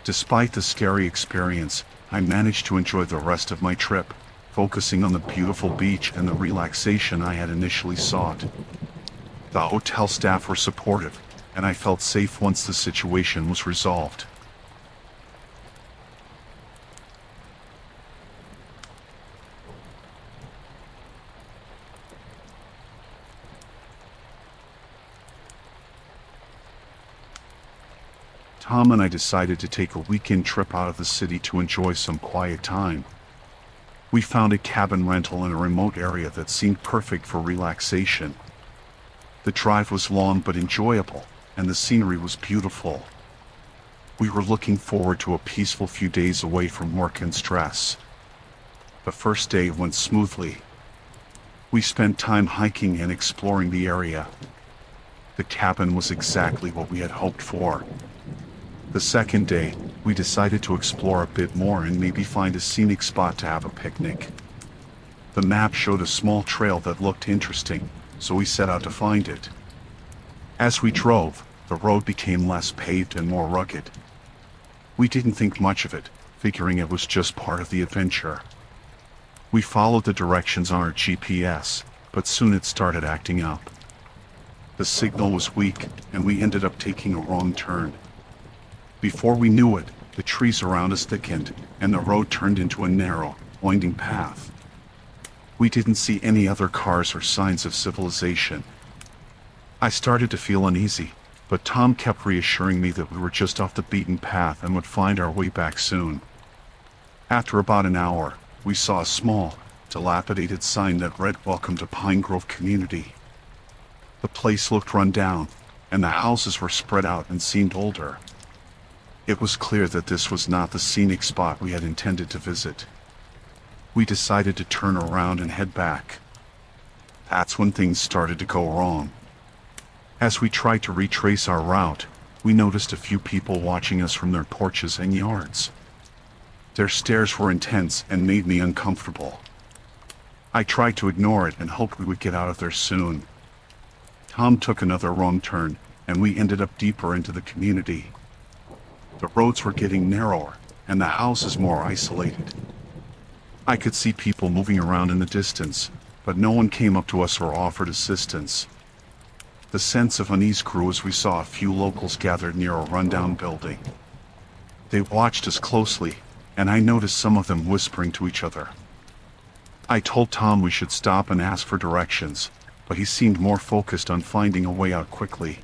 Despite the scary experience, I managed to enjoy the rest of my trip, focusing on the beautiful beach and the relaxation I had initially sought. The hotel staff were supportive, and I felt safe once the situation was resolved. Tom and I decided to take a weekend trip out of the city to enjoy some quiet time. We found a cabin rental in a remote area that seemed perfect for relaxation. The drive was long but enjoyable, and the scenery was beautiful. We were looking forward to a peaceful few days away from work and stress. The first day went smoothly. We spent time hiking and exploring the area. The cabin was exactly what we had hoped for. The second day, we decided to explore a bit more and maybe find a scenic spot to have a picnic. The map showed a small trail that looked interesting, so we set out to find it. As we drove, the road became less paved and more rugged. We didn't think much of it, figuring it was just part of the adventure. We followed the directions on our GPS, but soon it started acting up. The signal was weak, and we ended up taking a wrong turn. Before we knew it, the trees around us thickened, and the road turned into a narrow, winding path. We didn't see any other cars or signs of civilization. I started to feel uneasy, but Tom kept reassuring me that we were just off the beaten path and would find our way back soon. After about an hour, we saw a small, dilapidated sign that read "Welcome to Pine Grove Community." The place looked run down, and the houses were spread out and seemed older. It was clear that this was not the scenic spot we had intended to visit. We decided to turn around and head back. That's when things started to go wrong. As we tried to retrace our route, we noticed a few people watching us from their porches and yards. Their stares were intense and made me uncomfortable. I tried to ignore it and hoped we would get out of there soon. Tom took another wrong turn, and we ended up deeper into the community. The roads were getting narrower, and the houses more isolated. I could see people moving around in the distance, but no one came up to us or offered assistance. The sense of unease grew as we saw a few locals gathered near a rundown building. They watched us closely, and I noticed some of them whispering to each other. I told Tom we should stop and ask for directions, but he seemed more focused on finding a way out quickly.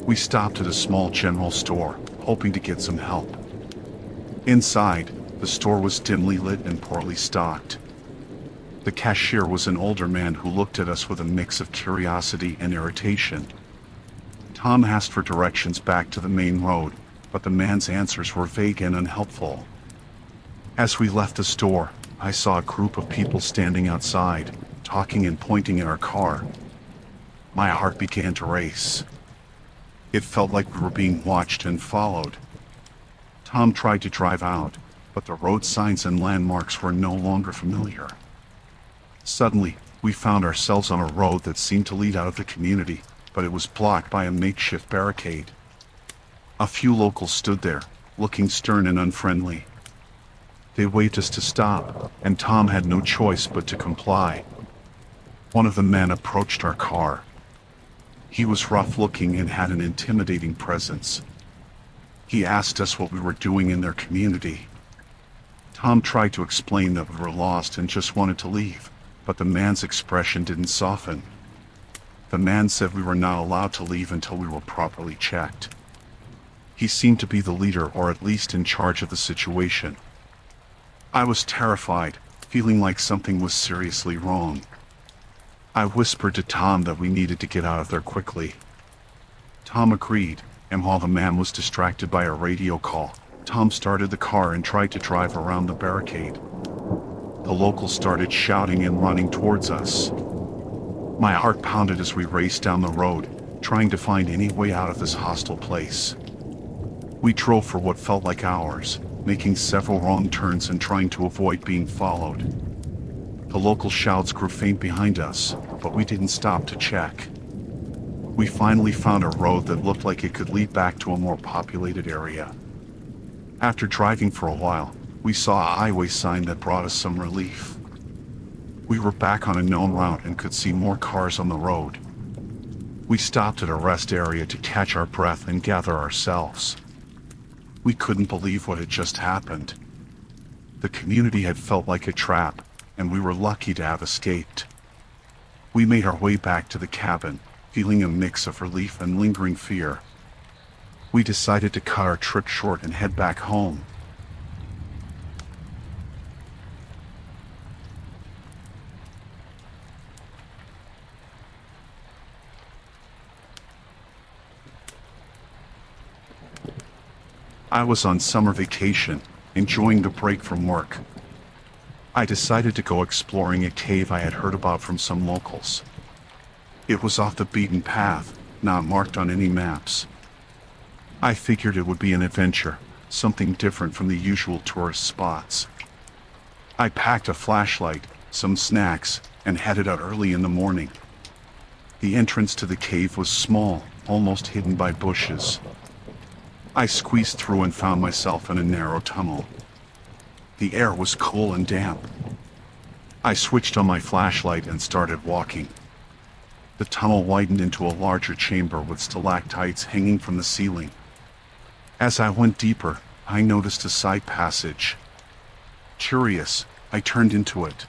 We stopped at a small general store, hoping to get some help. Inside, the store was dimly lit and poorly stocked. The cashier was an older man who looked at us with a mix of curiosity and irritation. Tom asked for directions back to the main road, but the man's answers were vague and unhelpful. As we left the store, I saw a group of people standing outside, talking and pointing at our car. My heart began to race. It felt like we were being watched and followed. Tom tried to drive out, but the road signs and landmarks were no longer familiar. Suddenly, we found ourselves on a road that seemed to lead out of the community, but it was blocked by a makeshift barricade. A few locals stood there, looking stern and unfriendly. They waved us to stop, and Tom had no choice but to comply. One of the men approached our car. He was rough-looking and had an intimidating presence. He asked us what we were doing in their community. Tom tried to explain that we were lost and just wanted to leave, but the man's expression didn't soften. The man said we were not allowed to leave until we were properly checked. He seemed to be the leader, or at least in charge of the situation. I was terrified, feeling like something was seriously wrong. I whispered to Tom that we needed to get out of there quickly. Tom agreed, and while the man was distracted by a radio call, Tom started the car and tried to drive around the barricade. The locals started shouting and running towards us. My heart pounded as we raced down the road, trying to find any way out of this hostile place. We drove for what felt like hours, making several wrong turns and trying to avoid being followed. The local shouts grew faint behind us, but we didn't stop to check. We finally found a road that looked like it could lead back to a more populated area. After driving for a while, we saw a highway sign that brought us some relief. We were back on a known route and could see more cars on the road. We stopped at a rest area to catch our breath and gather ourselves. We couldn't believe what had just happened. The community had felt like a trap, and we were lucky to have escaped. We made our way back to the cabin, feeling a mix of relief and lingering fear. We decided to cut our trip short and head back home. I was on summer vacation, enjoying the break from work. I decided to go exploring a cave I had heard about from some locals. It was off the beaten path, not marked on any maps. I figured it would be an adventure, something different from the usual tourist spots. I packed a flashlight, some snacks, and headed out early in the morning. The entrance to the cave was small, almost hidden by bushes. I squeezed through and found myself in a narrow tunnel. The air was cool and damp. I switched on my flashlight and started walking. The tunnel widened into a larger chamber with stalactites hanging from the ceiling. As I went deeper, I noticed a side passage. Curious, I turned into it.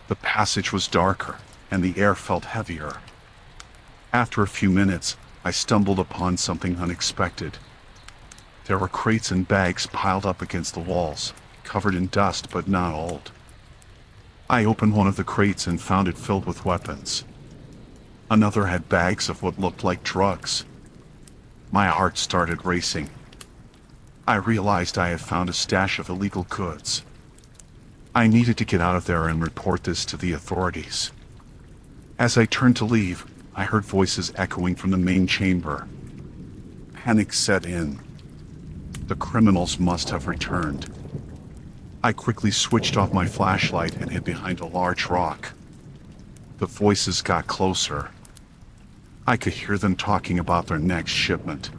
The passage was darker, and the air felt heavier. After a few minutes, I stumbled upon something unexpected. There were crates and bags piled up against the walls, covered in dust but not old. I opened one of the crates and found it filled with weapons. Another had bags of what looked like drugs. My heart started racing. I realized I had found a stash of illegal goods. I needed to get out of there and report this to the authorities. As I turned to leave, I heard voices echoing from the main chamber. Panic set in. The criminals must have returned. I quickly switched off my flashlight and hid behind a large rock. The voices got closer. I could hear them talking about their next shipment.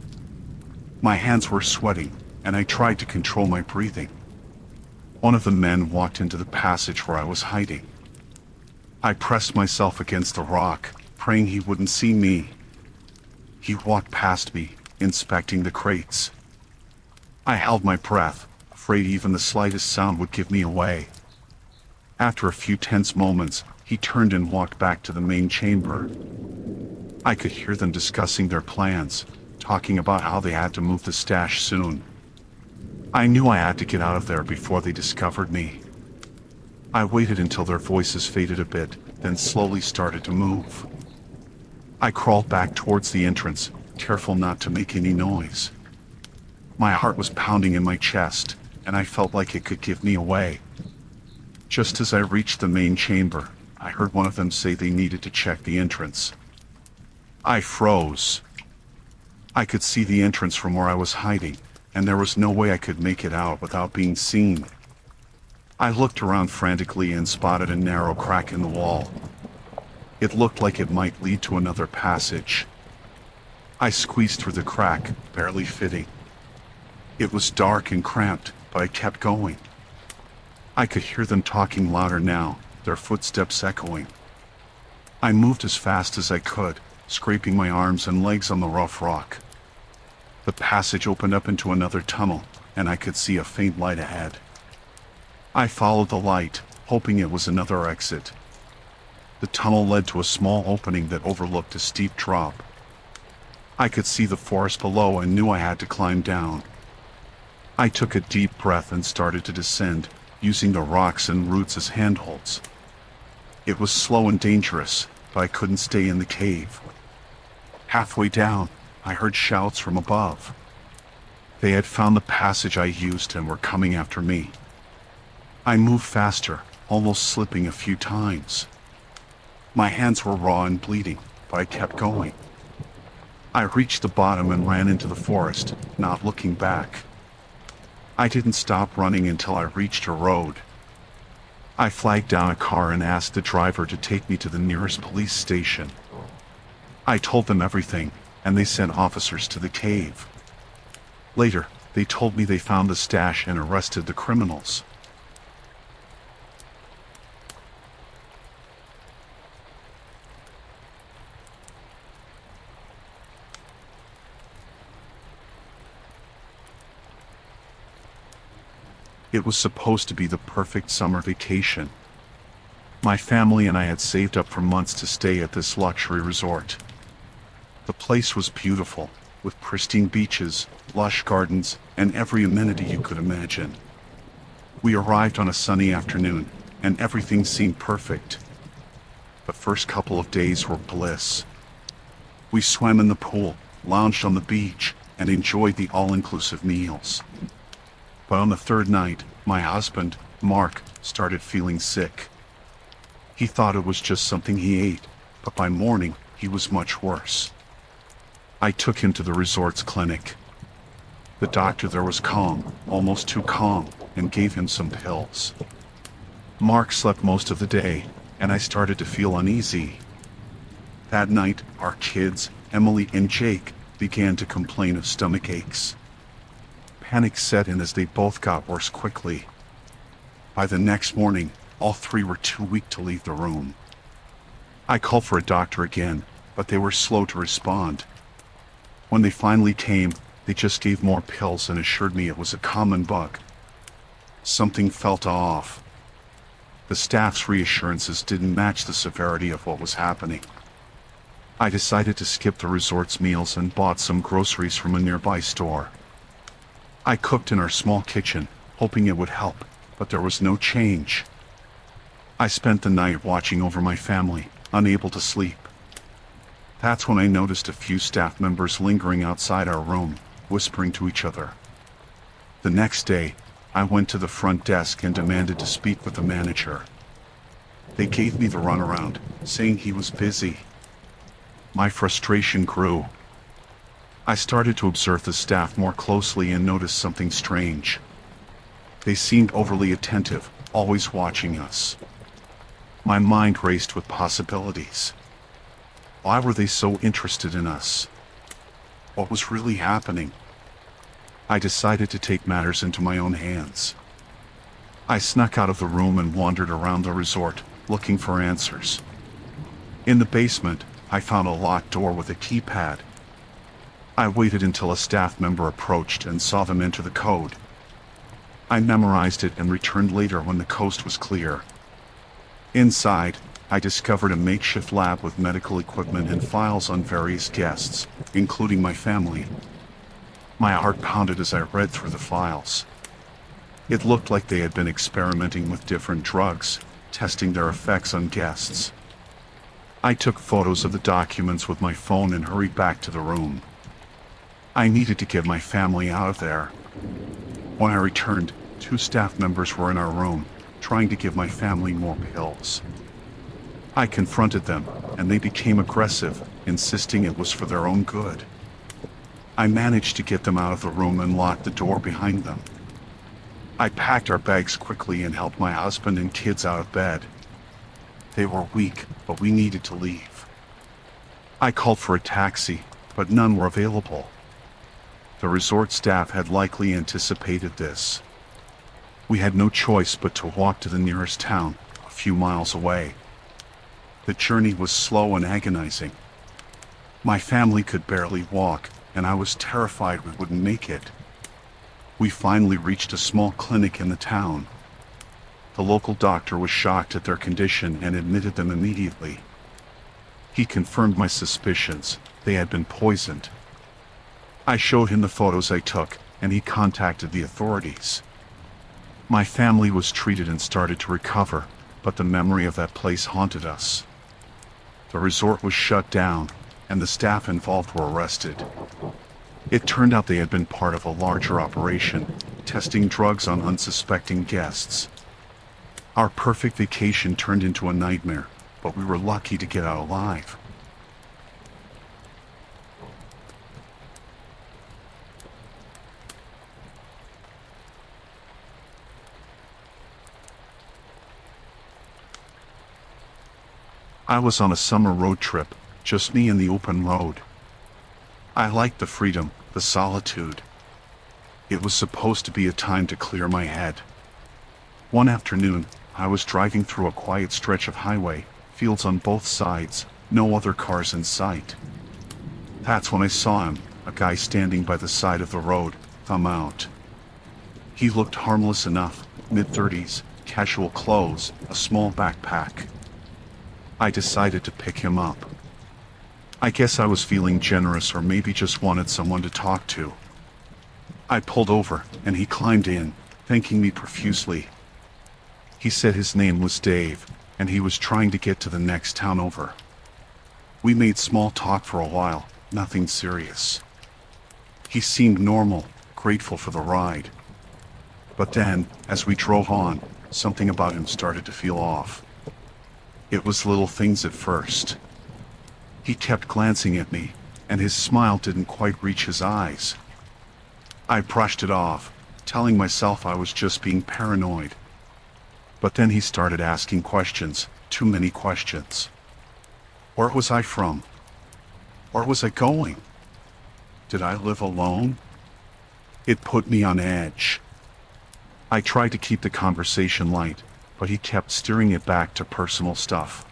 My hands were sweating, and I tried to control my breathing. One of the men walked into the passage where I was hiding. I pressed myself against the rock, praying he wouldn't see me. He walked past me, inspecting the crates. I held my breath, afraid even the slightest sound would give me away. After a few tense moments, he turned and walked back to the main chamber. I could hear them discussing their plans, talking about how they had to move the stash soon. I knew I had to get out of there before they discovered me. I waited until their voices faded a bit, then slowly started to move. I crawled back towards the entrance, careful not to make any noise. My heart was pounding in my chest, and I felt like it could give me away. Just as I reached the main chamber, I heard one of them say they needed to check the entrance. I froze. I could see the entrance from where I was hiding, and there was no way I could make it out without being seen. I looked around frantically and spotted a narrow crack in the wall. It looked like it might lead to another passage. I squeezed through the crack, barely fitting. It was dark and cramped, but I kept going. I could hear them talking louder now, their footsteps echoing. I moved as fast as I could, scraping my arms and legs on the rough rock. The passage opened up into another tunnel, and I could see a faint light ahead. I followed the light, hoping it was another exit. The tunnel led to a small opening that overlooked a steep drop. I could see the forest below and knew I had to climb down. I took a deep breath and started to descend, using the rocks and roots as handholds. It was slow and dangerous, but I couldn't stay in the cave. Halfway down, I heard shouts from above. They had found the passage I used and were coming after me. I moved faster, almost slipping a few times. My hands were raw and bleeding, but I kept going. I reached the bottom and ran into the forest, not looking back. I didn't stop running until I reached a road. I flagged down a car and asked the driver to take me to the nearest police station. I told them everything, and they sent officers to the cave. Later, they told me they found the stash and arrested the criminals. It was supposed to be the perfect summer vacation. My family and I had saved up for months to stay at this luxury resort. The place was beautiful, with pristine beaches, lush gardens, and every amenity you could imagine. We arrived on a sunny afternoon, and everything seemed perfect. The first couple of days were bliss. We swam in the pool, lounged on the beach, and enjoyed the all-inclusive meals. But on the third night, my husband, Mark, started feeling sick. He thought it was just something he ate, but by morning, he was much worse. I took him to the resort's clinic. The doctor there was calm, almost too calm, and gave him some pills. Mark slept most of the day, and I started to feel uneasy. That night, our kids, Emily and Jake, began to complain of stomach aches. Panic set in as they both got worse quickly. By the next morning, all three were too weak to leave the room. I called for a doctor again, but they were slow to respond. When they finally came, they just gave more pills and assured me it was a common bug. Something felt off. The staff's reassurances didn't match the severity of what was happening. I decided to skip the resort's meals and bought some groceries from a nearby store. I cooked in our small kitchen, hoping it would help, but there was no change. I spent the night watching over my family, unable to sleep. That's when I noticed a few staff members lingering outside our room, whispering to each other. The next day, I went to the front desk and demanded to speak with the manager. They gave me the runaround, saying he was busy. My frustration grew. I started to observe the staff more closely and noticed something strange. They seemed overly attentive, always watching us. My mind raced with possibilities. Why were they so interested in us? What was really happening? I decided to take matters into my own hands. I snuck out of the room and wandered around the resort, looking for answers. In the basement, I found a locked door with a keypad. I waited until a staff member approached and saw them enter the code. I memorized it and returned later when the coast was clear. Inside, I discovered a makeshift lab with medical equipment and files on various guests, including my family. My heart pounded as I read through the files. It looked like they had been experimenting with different drugs, testing their effects on guests. I took photos of the documents with my phone and hurried back to the room. I needed to get my family out of there. When I returned, 2 staff members were in our room, trying to give my family more pills. I confronted them, and they became aggressive, insisting it was for their own good. I managed to get them out of the room and locked the door behind them. I packed our bags quickly and helped my husband and kids out of bed. They were weak, but we needed to leave. I called for a taxi, but none were available. The resort staff had likely anticipated this. We had no choice but to walk to the nearest town, a few miles away. The journey was slow and agonizing. My family could barely walk, and I was terrified we wouldn't make it. We finally reached a small clinic in the town. The local doctor was shocked at their condition and admitted them immediately. He confirmed my suspicions. They had been poisoned. I showed him the photos I took, and he contacted the authorities. My family was treated and started to recover, but the memory of that place haunted us. The resort was shut down, and the staff involved were arrested. It turned out they had been part of a larger operation, testing drugs on unsuspecting guests. Our perfect vacation turned into a nightmare, but we were lucky to get out alive. I was on a summer road trip, just me and the open road. I liked the freedom, the solitude. It was supposed to be a time to clear my head. One afternoon, I was driving through a quiet stretch of highway, fields on both sides, no other cars in sight. That's when I saw him, a guy standing by the side of the road, thumb out. He looked harmless enough, mid-30s, casual clothes, a small backpack. I decided to pick him up. I guess I was feeling generous or maybe just wanted someone to talk to. I pulled over, and he climbed in, thanking me profusely. He said his name was Dave, and he was trying to get to the next town over. We made small talk for a while, nothing serious. He seemed normal, grateful for the ride. But then, as we drove on, something about him started to feel off. It was little things at first. He kept glancing at me, and his smile didn't quite reach his eyes. I brushed it off, telling myself I was just being paranoid. But then he started asking questions, too many questions. Where was I from? Where was I going? Did I live alone? It put me on edge. I tried to keep the conversation light, but he kept steering it back to personal stuff.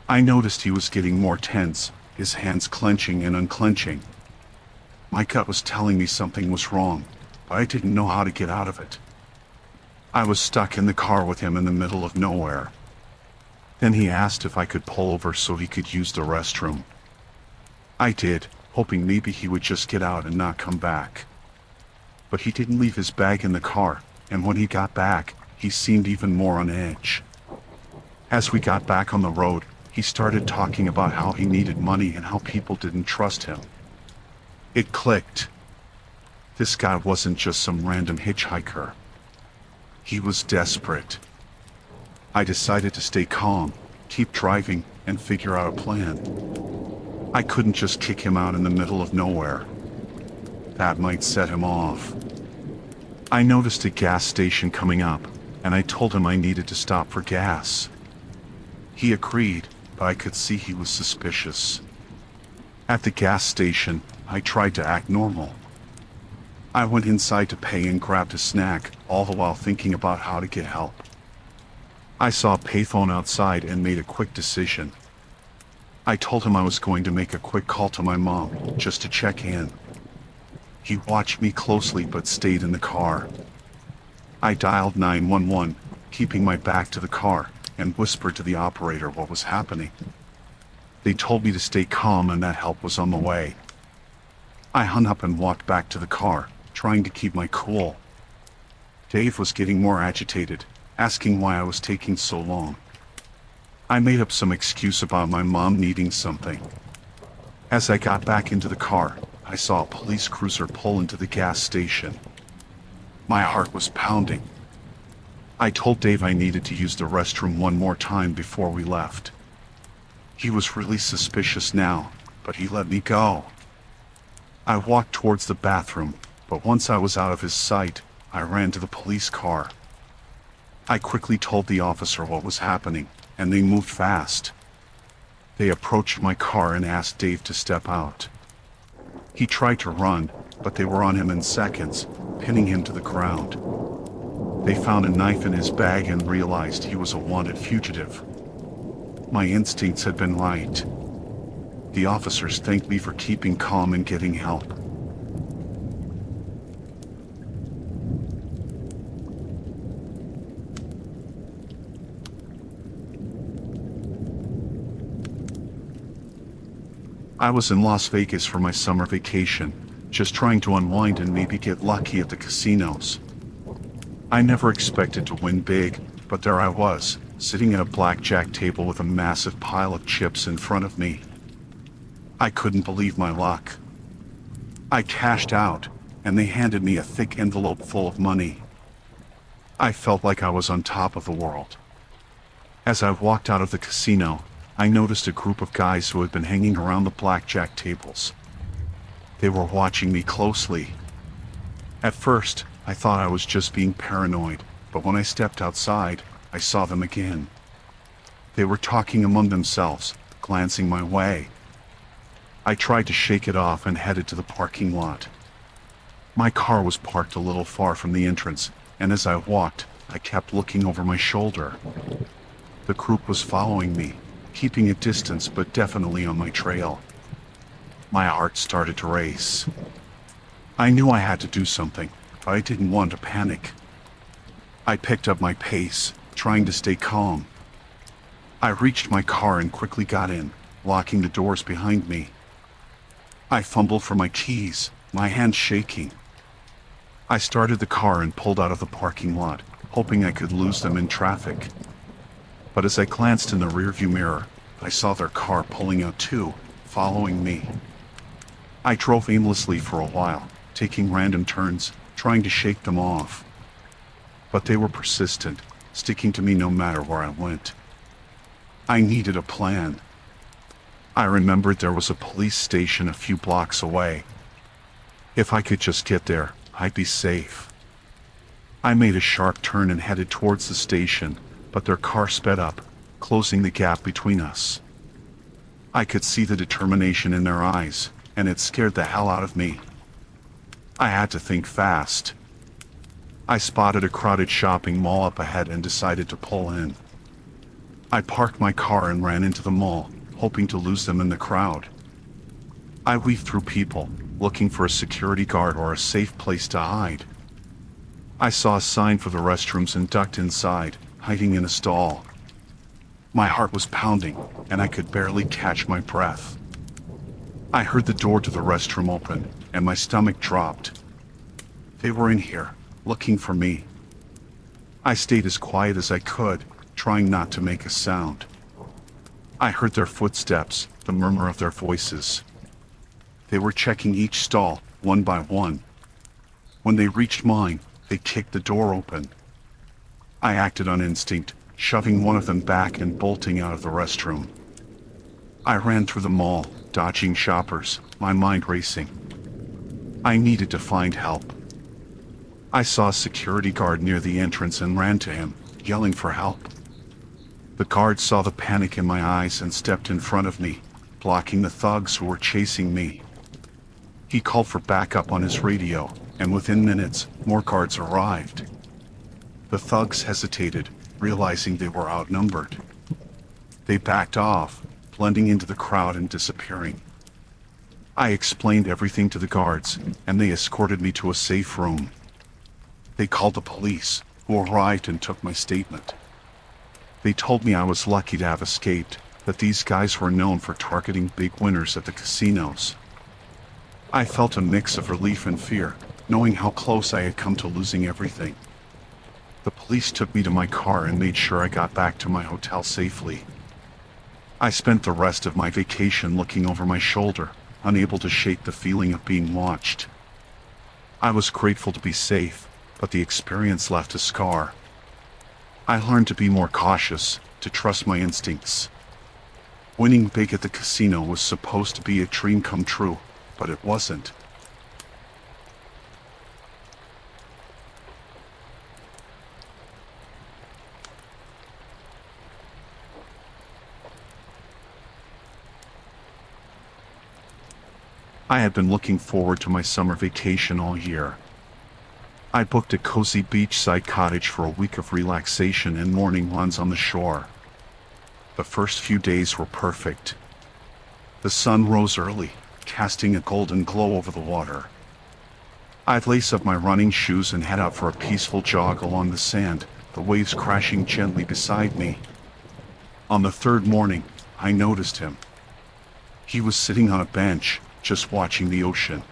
I noticed he was getting more tense, his hands clenching and unclenching. My gut was telling me something was wrong, but I didn't know how to get out of it. I was stuck in the car with him in the middle of nowhere. Then he asked if I could pull over so he could use the restroom. I did, hoping maybe he would just get out and not come back. But he didn't leave his bag in the car, and when he got back, he seemed even more on edge. As we got back on the road, he started talking about how he needed money and how people didn't trust him. It clicked. This guy wasn't just some random hitchhiker. He was desperate. I decided to stay calm, keep driving, and figure out a plan. I couldn't just kick him out in the middle of nowhere. That might set him off. I noticed a gas station coming up, and I told him I needed to stop for gas. He agreed, but I could see he was suspicious. At the gas station, I tried to act normal. I went inside to pay and grabbed a snack, all the while thinking about how to get help. I saw a payphone outside and made a quick decision. I told him I was going to make a quick call to my mom, just to check in. He watched me closely but stayed in the car. I dialed 911, keeping my back to the car, and whispered to the operator what was happening. They told me to stay calm and that help was on the way. I hung up and walked back to the car, trying to keep my cool. Dave was getting more agitated, asking why I was taking so long. I made up some excuse about my mom needing something. As I got back into the car, I saw a police cruiser pull into the gas station. My heart was pounding. I told Dave I needed to use the restroom one more time before we left. He was really suspicious now, but he let me go. I walked towards the bathroom, but once I was out of his sight, I ran to the police car. I quickly told the officer what was happening, and they moved fast. They approached my car and asked Dave to step out. He tried to run, but they were on him in seconds, pinning him to the ground. They found a knife in his bag and realized he was a wanted fugitive. My instincts had been right. The officers thanked me for keeping calm and getting help. I was in Las Vegas for my summer vacation, just trying to unwind and maybe get lucky at the casinos. I never expected to win big, but there I was, sitting at a blackjack table with a massive pile of chips in front of me. I couldn't believe my luck. I cashed out, and they handed me a thick envelope full of money. I felt like I was on top of the world. As I walked out of the casino, I noticed a group of guys who had been hanging around the blackjack tables. They were watching me closely. At first, I thought I was just being paranoid, but when I stepped outside, I saw them again. They were talking among themselves, glancing my way. I tried to shake it off and headed to the parking lot. My car was parked a little far from the entrance, and as I walked, I kept looking over my shoulder. The group was following me, keeping a distance but definitely on my trail. My heart started to race. I knew I had to do something, but I didn't want to panic. I picked up my pace, trying to stay calm. I reached my car and quickly got in, locking the doors behind me. I fumbled for my keys, my hands shaking. I started the car and pulled out of the parking lot, hoping I could lose them in traffic. But as I glanced in the rearview mirror, I saw their car pulling out too, following me. I drove aimlessly for a while, taking random turns, trying to shake them off. But they were persistent, sticking to me no matter where I went. I needed a plan. I remembered there was a police station a few blocks away. If I could just get there, I'd be safe. I made a sharp turn and headed towards the station, but their car sped up, closing the gap between us. I could see the determination in their eyes, and it scared the hell out of me. I had to think fast. I spotted a crowded shopping mall up ahead and decided to pull in. I parked my car and ran into the mall, hoping to lose them in the crowd. I weaved through people, looking for a security guard or a safe place to hide. I saw a sign for the restrooms and ducked inside, hiding in a stall. My heart was pounding, and I could barely catch my breath. I heard the door to the restroom open, and my stomach dropped. They were in here, looking for me. I stayed as quiet as I could, trying not to make a sound. I heard their footsteps, the murmur of their voices. They were checking each stall, one by one. When they reached mine, they kicked the door open. I acted on instinct, shoving one of them back and bolting out of the restroom. I ran through the mall, dodging shoppers, my mind racing. I needed to find help. I saw a security guard near the entrance and ran to him, yelling for help. The guard saw the panic in my eyes and stepped in front of me, blocking the thugs who were chasing me. He called for backup on his radio, and within minutes, more guards arrived. The thugs hesitated, realizing they were outnumbered. They backed off, blending into the crowd and disappearing. I explained everything to the guards, and they escorted me to a safe room. They called the police, who arrived and took my statement. They told me I was lucky to have escaped, that these guys were known for targeting big winners at the casinos. I felt a mix of relief and fear, knowing how close I had come to losing everything. The police took me to my car and made sure I got back to my hotel safely. I spent the rest of my vacation looking over my shoulder, unable to shake the feeling of being watched. I was grateful to be safe, but the experience left a scar. I learned to be more cautious, to trust my instincts. Winning big at the casino was supposed to be a dream come true, but it wasn't. I had been looking forward to my summer vacation all year. I booked a cozy beachside cottage for a week of relaxation and morning runs on the shore. The first few days were perfect. The sun rose early, casting a golden glow over the water. I'd lace up my running shoes and head out for a peaceful jog along the sand, the waves crashing gently beside me. On the third morning, I noticed him. He was sitting on a bench, just watching the ocean.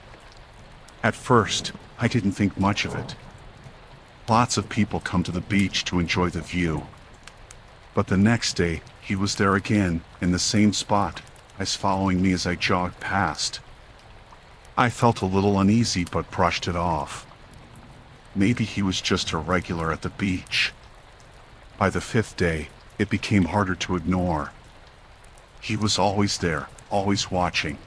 At first, I didn't think much of it. Lots of people come to the beach to enjoy the view. But the next day, he was there again, in the same spot, eyes following me as I jogged past. I felt a little uneasy but brushed it off. Maybe he was just a regular at the beach. By the fifth day, it became harder to ignore. He was always there, always watching.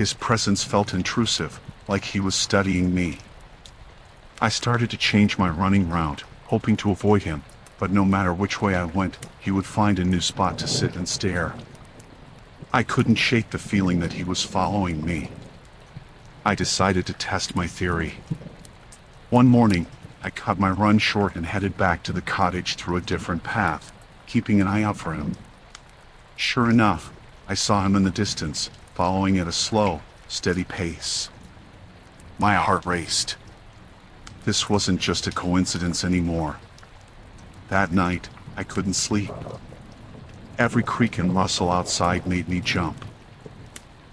His presence felt intrusive, like he was studying me. I started to change my running route, hoping to avoid him, but no matter which way I went, he would find a new spot to sit and stare. I couldn't shake the feeling that he was following me. I decided to test my theory. One morning, I cut my run short and headed back to the cottage through a different path, keeping an eye out for him. Sure enough, I saw him in the distance, following at a slow, steady pace. My heart raced. This wasn't just a coincidence anymore. That night, I couldn't sleep. Every creak and rustle outside made me jump.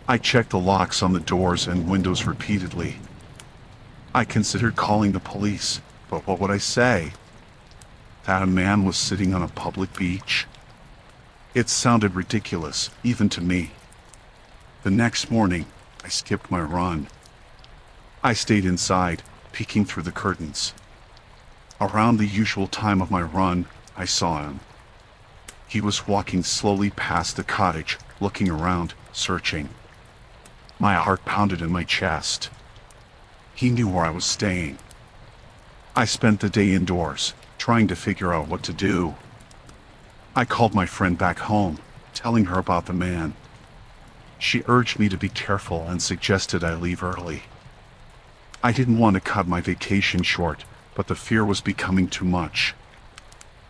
I checked the locks on the doors and windows repeatedly. I considered calling the police, but what would I say? That a man was sitting on a public beach? It sounded ridiculous, even to me. The next morning, I skipped my run. I stayed inside, peeking through the curtains. Around the usual time of my run, I saw him. He was walking slowly past the cottage, looking around, searching. My heart pounded in my chest. He knew where I was staying. I spent the day indoors, trying to figure out what to do. I called my friend back home, telling her about the man. She urged me to be careful and suggested I leave early. I didn't want to cut my vacation short, but the fear was becoming too much.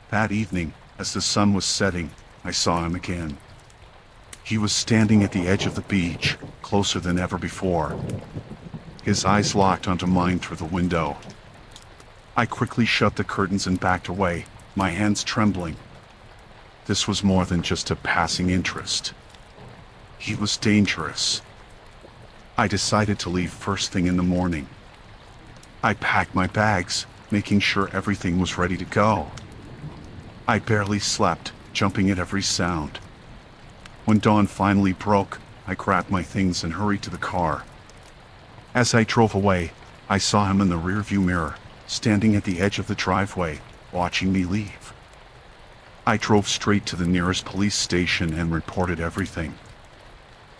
That evening, as the sun was setting, I saw him again. He was standing at the edge of the beach, closer than ever before. His eyes locked onto mine through the window. I quickly shut the curtains and backed away, my hands trembling. This was more than just a passing interest. He was dangerous. I decided to leave first thing in the morning. I packed my bags, making sure everything was ready to go. I barely slept, jumping at every sound. When dawn finally broke, I grabbed my things and hurried to the car. As I drove away, I saw him in the rearview mirror, standing at the edge of the driveway, watching me leave. I drove straight to the nearest police station and reported everything.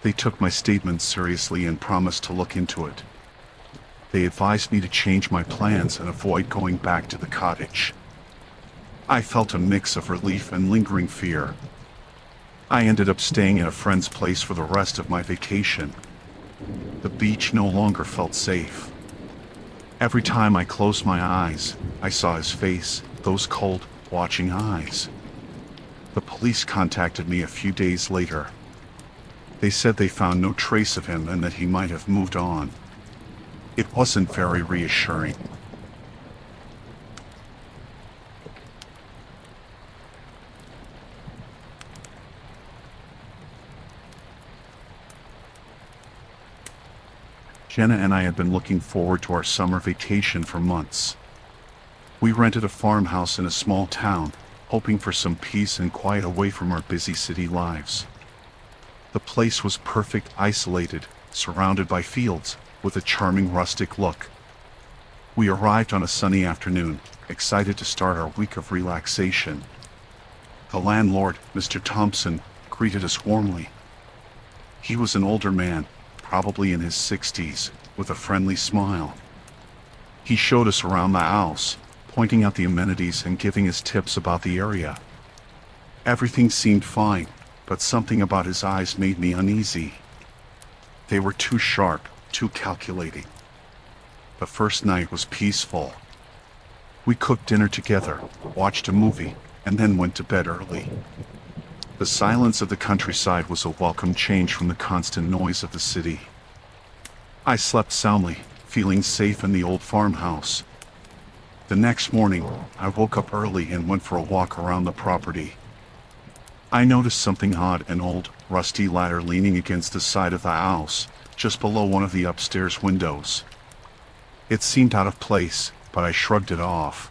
They took my statement seriously and promised to look into it. They advised me to change my plans and avoid going back to the cottage. I felt a mix of relief and lingering fear. I ended up staying at a friend's place for the rest of my vacation. The beach no longer felt safe. Every time I closed my eyes, I saw his face, those cold, watching eyes. The police contacted me a few days later. They said they found no trace of him and that he might have moved on. It wasn't very reassuring. Jenna and I had been looking forward to our summer vacation for months. We rented a farmhouse in a small town, hoping for some peace and quiet away from our busy city lives. The place was perfect, isolated, surrounded by fields, with a charming rustic look. We arrived on a sunny afternoon, excited to start our week of relaxation. The landlord, Mr. Thompson, greeted us warmly. He was an older man, probably in his 60s, with a friendly smile. He showed us around the house, pointing out the amenities and giving us tips about the area. Everything seemed fine, but something about his eyes made me uneasy. They were too sharp, too calculating. The first night was peaceful. We cooked dinner together, watched a movie, and then went to bed early. The silence of the countryside was a welcome change from the constant noise of the city. I slept soundly, feeling safe in the old farmhouse. The next morning, I woke up early and went for a walk around the property. I noticed something odd: an old, rusty ladder leaning against the side of the house, just below one of the upstairs windows. It seemed out of place, but I shrugged it off.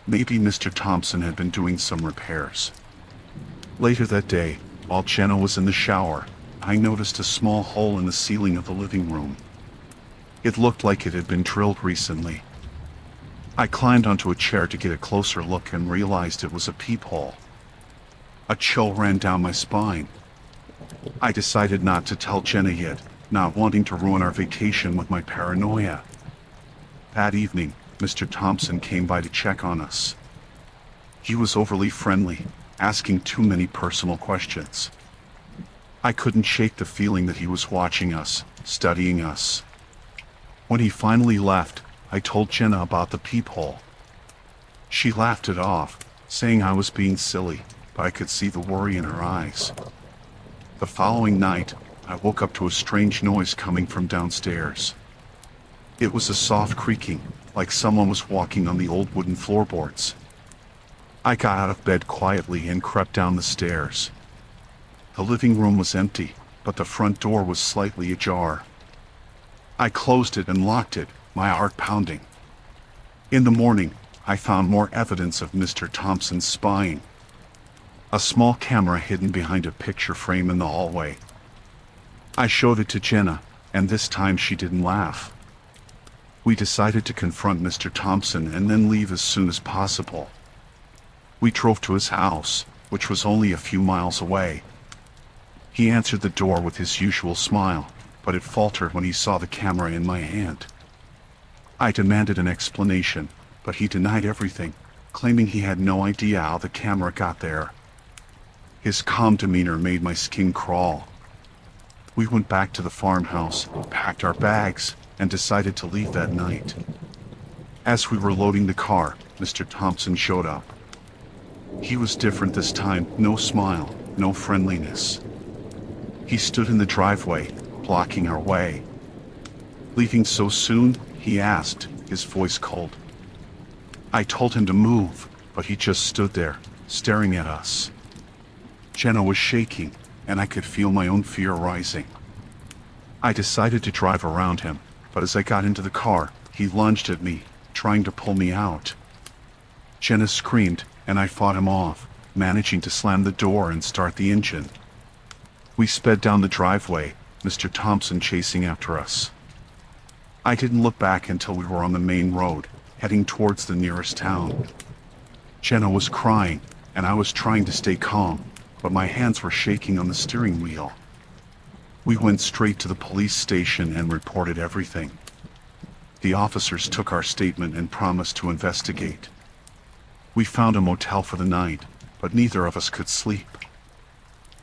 Maybe Mr. Thompson had been doing some repairs. Later that day, while Jenna was in the shower, I noticed a small hole in the ceiling of the living room. It looked like it had been drilled recently. I climbed onto a chair to get a closer look and realized it was a peephole. A chill ran down my spine. I decided not to tell Jenna yet, not wanting to ruin our vacation with my paranoia. That evening, Mr. Thompson came by to check on us. He was overly friendly, asking too many personal questions. I couldn't shake the feeling that he was watching us, studying us. When he finally left, I told Jenna about the peephole. She laughed it off, saying I was being silly, but I could see the worry in her eyes. The following night, I woke up to a strange noise coming from downstairs. It was a soft creaking, like someone was walking on the old wooden floorboards. I got out of bed quietly and crept down the stairs. The living room was empty, but the front door was slightly ajar. I closed it and locked it, my heart pounding. In the morning, I found more evidence of Mr. Thompson's spying. A small camera hidden behind a picture frame in the hallway. I showed it to Jenna, and this time she didn't laugh. We decided to confront Mr. Thompson and then leave as soon as possible. We drove to his house, which was only a few miles away. He answered the door with his usual smile, but it faltered when he saw the camera in my hand. I demanded an explanation, but he denied everything, claiming he had no idea how the camera got there. His calm demeanor made my skin crawl. We went back to the farmhouse, packed our bags, and decided to leave that night. As we were loading the car, Mr. Thompson showed up. He was different this time, no smile, no friendliness. He stood in the driveway, blocking our way. "Leaving so soon?" he asked, his voice cold. I told him to move, but he just stood there, staring at us. Jenna was shaking, and I could feel my own fear rising. I decided to drive around him, but as I got into the car, he lunged at me, trying to pull me out. Jenna screamed, and I fought him off, managing to slam the door and start the engine. We sped down the driveway, Mr. Thompson chasing after us. I didn't look back until we were on the main road, heading towards the nearest town. Jenna was crying, and I was trying to stay calm, but my hands were shaking on the steering wheel. We went straight to the police station and reported everything. The officers took our statement and promised to investigate. We found a motel for the night, but neither of us could sleep.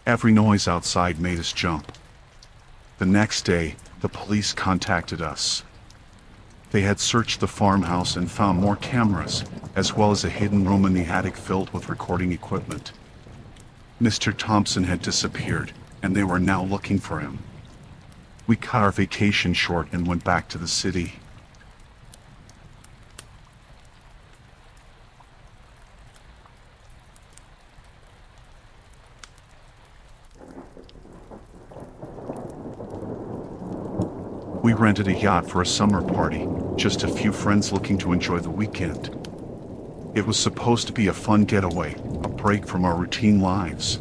Every noise outside made us jump. The next day, the police contacted us. They had searched the farmhouse and found more cameras, as well as a hidden room in the attic filled with recording equipment. Mr. Thompson had disappeared, and they were now looking for him. We cut our vacation short and went back to the city. We rented a yacht for a summer party, just a few friends looking to enjoy the weekend. It was supposed to be a fun getaway, a break from our routine lives.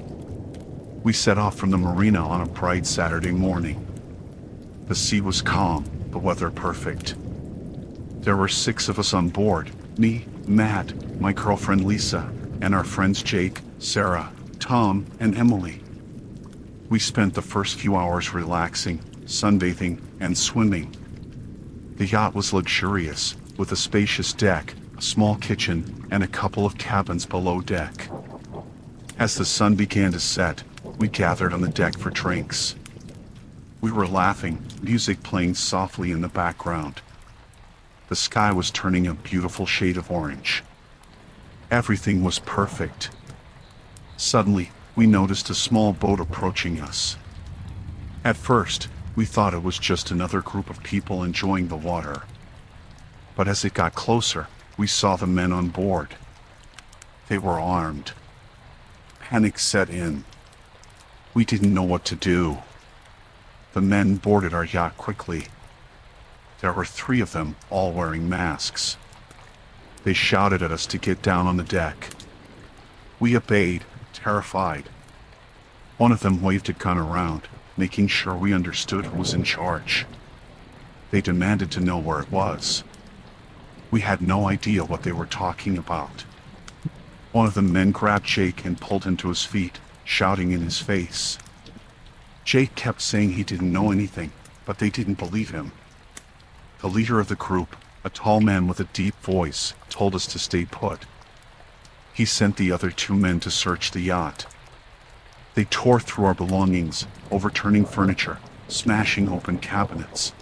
We set off from the marina on a bright Saturday morning. The sea was calm, the weather perfect. There were 6 of us on board: me, Matt, my girlfriend Lisa, and our friends Jake, Sarah, Tom, and Emily. We spent the first few hours relaxing, sunbathing, and swimming. The yacht was luxurious, with a spacious deck, a small kitchen, and a couple of cabins below deck. As the sun began to set, we gathered on the deck for drinks. We were laughing, music playing softly in the background. The sky was turning a beautiful shade of orange. Everything was perfect. Suddenly, we noticed a small boat approaching us. At first, we thought it was just another group of people enjoying the water. But as it got closer, we saw the men on board. They were armed. Panic set in. We didn't know what to do. The men boarded our yacht quickly. There were 3 of them, all wearing masks. They shouted at us to get down on the deck. We obeyed, terrified. One of them waved a gun around, making sure we understood who was in charge. They demanded to know where it was. We had no idea what they were talking about. One of the men grabbed Jake and pulled him to his feet, shouting in his face. Jake kept saying he didn't know anything, but they didn't believe him. The leader of the group, a tall man with a deep voice, told us to stay put. He sent the other 2 men to search the yacht. They tore through our belongings, overturning furniture, smashing open cabinets.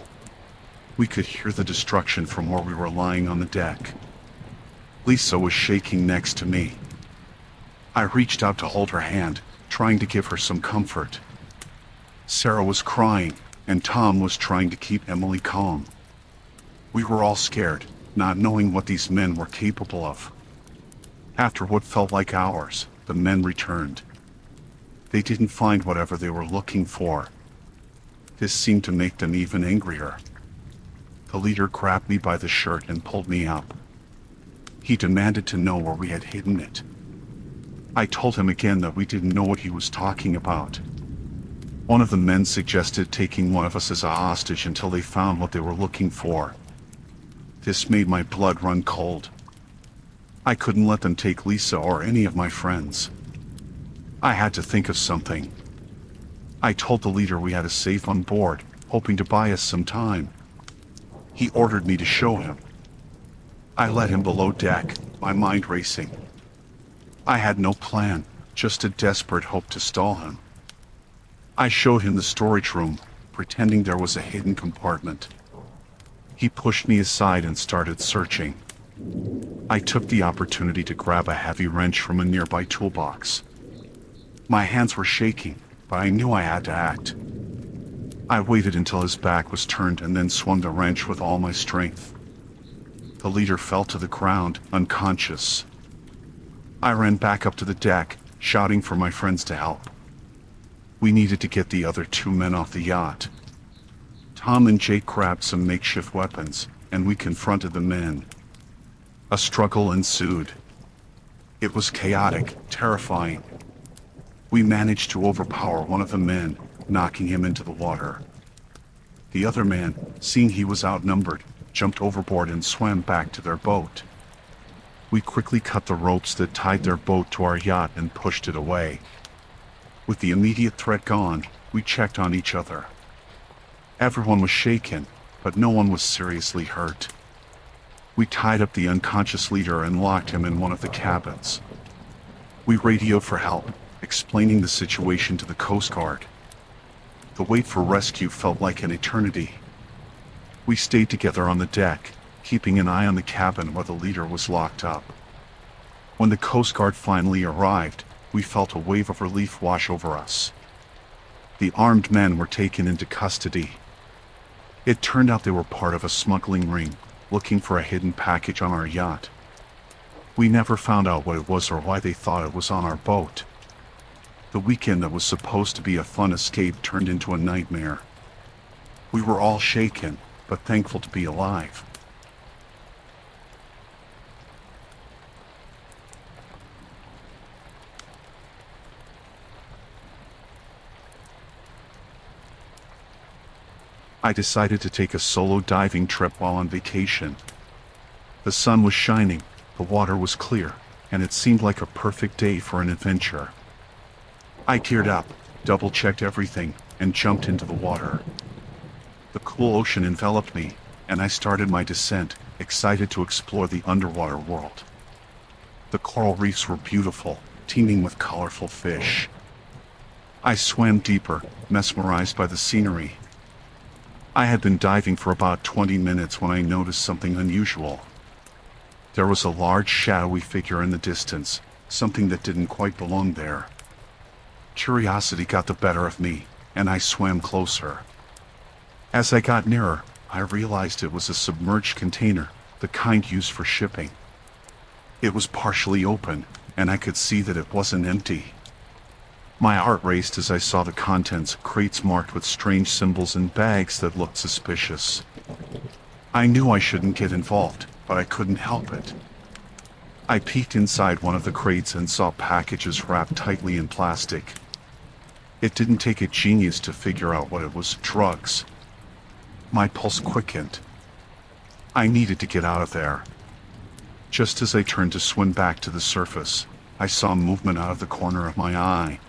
We could hear the destruction from where we were lying on the deck. Lisa was shaking next to me. I reached out to hold her hand, trying to give her some comfort. Sarah was crying, and Tom was trying to keep Emily calm. We were all scared, not knowing what these men were capable of. After what felt like hours, the men returned. They didn't find whatever they were looking for. This seemed to make them even angrier. The leader grabbed me by the shirt and pulled me up. He demanded to know where we had hidden it. I told him again that we didn't know what he was talking about. One of the men suggested taking one of us as a hostage until they found what they were looking for. This made my blood run cold. I couldn't let them take Lisa or any of my friends. I had to think of something. I told the leader we had a safe on board, hoping to buy us some time. He ordered me to show him. I led him below deck, my mind racing. I had no plan, just a desperate hope to stall him. I showed him the storage room, pretending there was a hidden compartment. He pushed me aside and started searching. I took the opportunity to grab a heavy wrench from a nearby toolbox. My hands were shaking, but I knew I had to act. I waited until his back was turned and then swung the wrench with all my strength. The leader fell to the ground, unconscious. I ran back up to the deck, shouting for my friends to help. We needed to get the other 2 men off the yacht. Tom and Jake grabbed some makeshift weapons, and we confronted the men. A struggle ensued. It was chaotic, terrifying. We managed to overpower one of the men, knocking him into the water. The other man, seeing he was outnumbered, jumped overboard and swam back to their boat. We quickly cut the ropes that tied their boat to our yacht and pushed it away. With the immediate threat gone, we checked on each other. Everyone was shaken, but no one was seriously hurt. We tied up the unconscious leader and locked him in one of the cabins. We radioed for help, explaining the situation to the Coast Guard. The wait for rescue felt like an eternity. We stayed together on the deck, keeping an eye on the cabin where the leader was locked up. When the Coast Guard finally arrived, we felt a wave of relief wash over us. The armed men were taken into custody. It turned out they were part of a smuggling ring, looking for a hidden package on our yacht. We never found out what it was or why they thought it was on our boat. The weekend that was supposed to be a fun escape turned into a nightmare. We were all shaken, but thankful to be alive. I decided to take a solo diving trip while on vacation. The sun was shining, the water was clear, and it seemed like a perfect day for an adventure. I geared up, double-checked everything, and jumped into the water. The cool ocean enveloped me, and I started my descent, excited to explore the underwater world. The coral reefs were beautiful, teeming with colorful fish. I swam deeper, mesmerized by the scenery. I had been diving for about 20 minutes when I noticed something unusual. There was a large shadowy figure in the distance, something that didn't quite belong there. Curiosity got the better of me, and I swam closer. As I got nearer, I realized it was a submerged container, the kind used for shipping. It was partially open, and I could see that it wasn't empty. My heart raced as I saw the contents, crates marked with strange symbols and bags that looked suspicious. I knew I shouldn't get involved, but I couldn't help it. I peeked inside one of the crates and saw packages wrapped tightly in plastic. It didn't take a genius to figure out what it was: drugs. My pulse quickened. I needed to get out of there. Just as I turned to swim back to the surface, I saw movement out of the corner of my eye.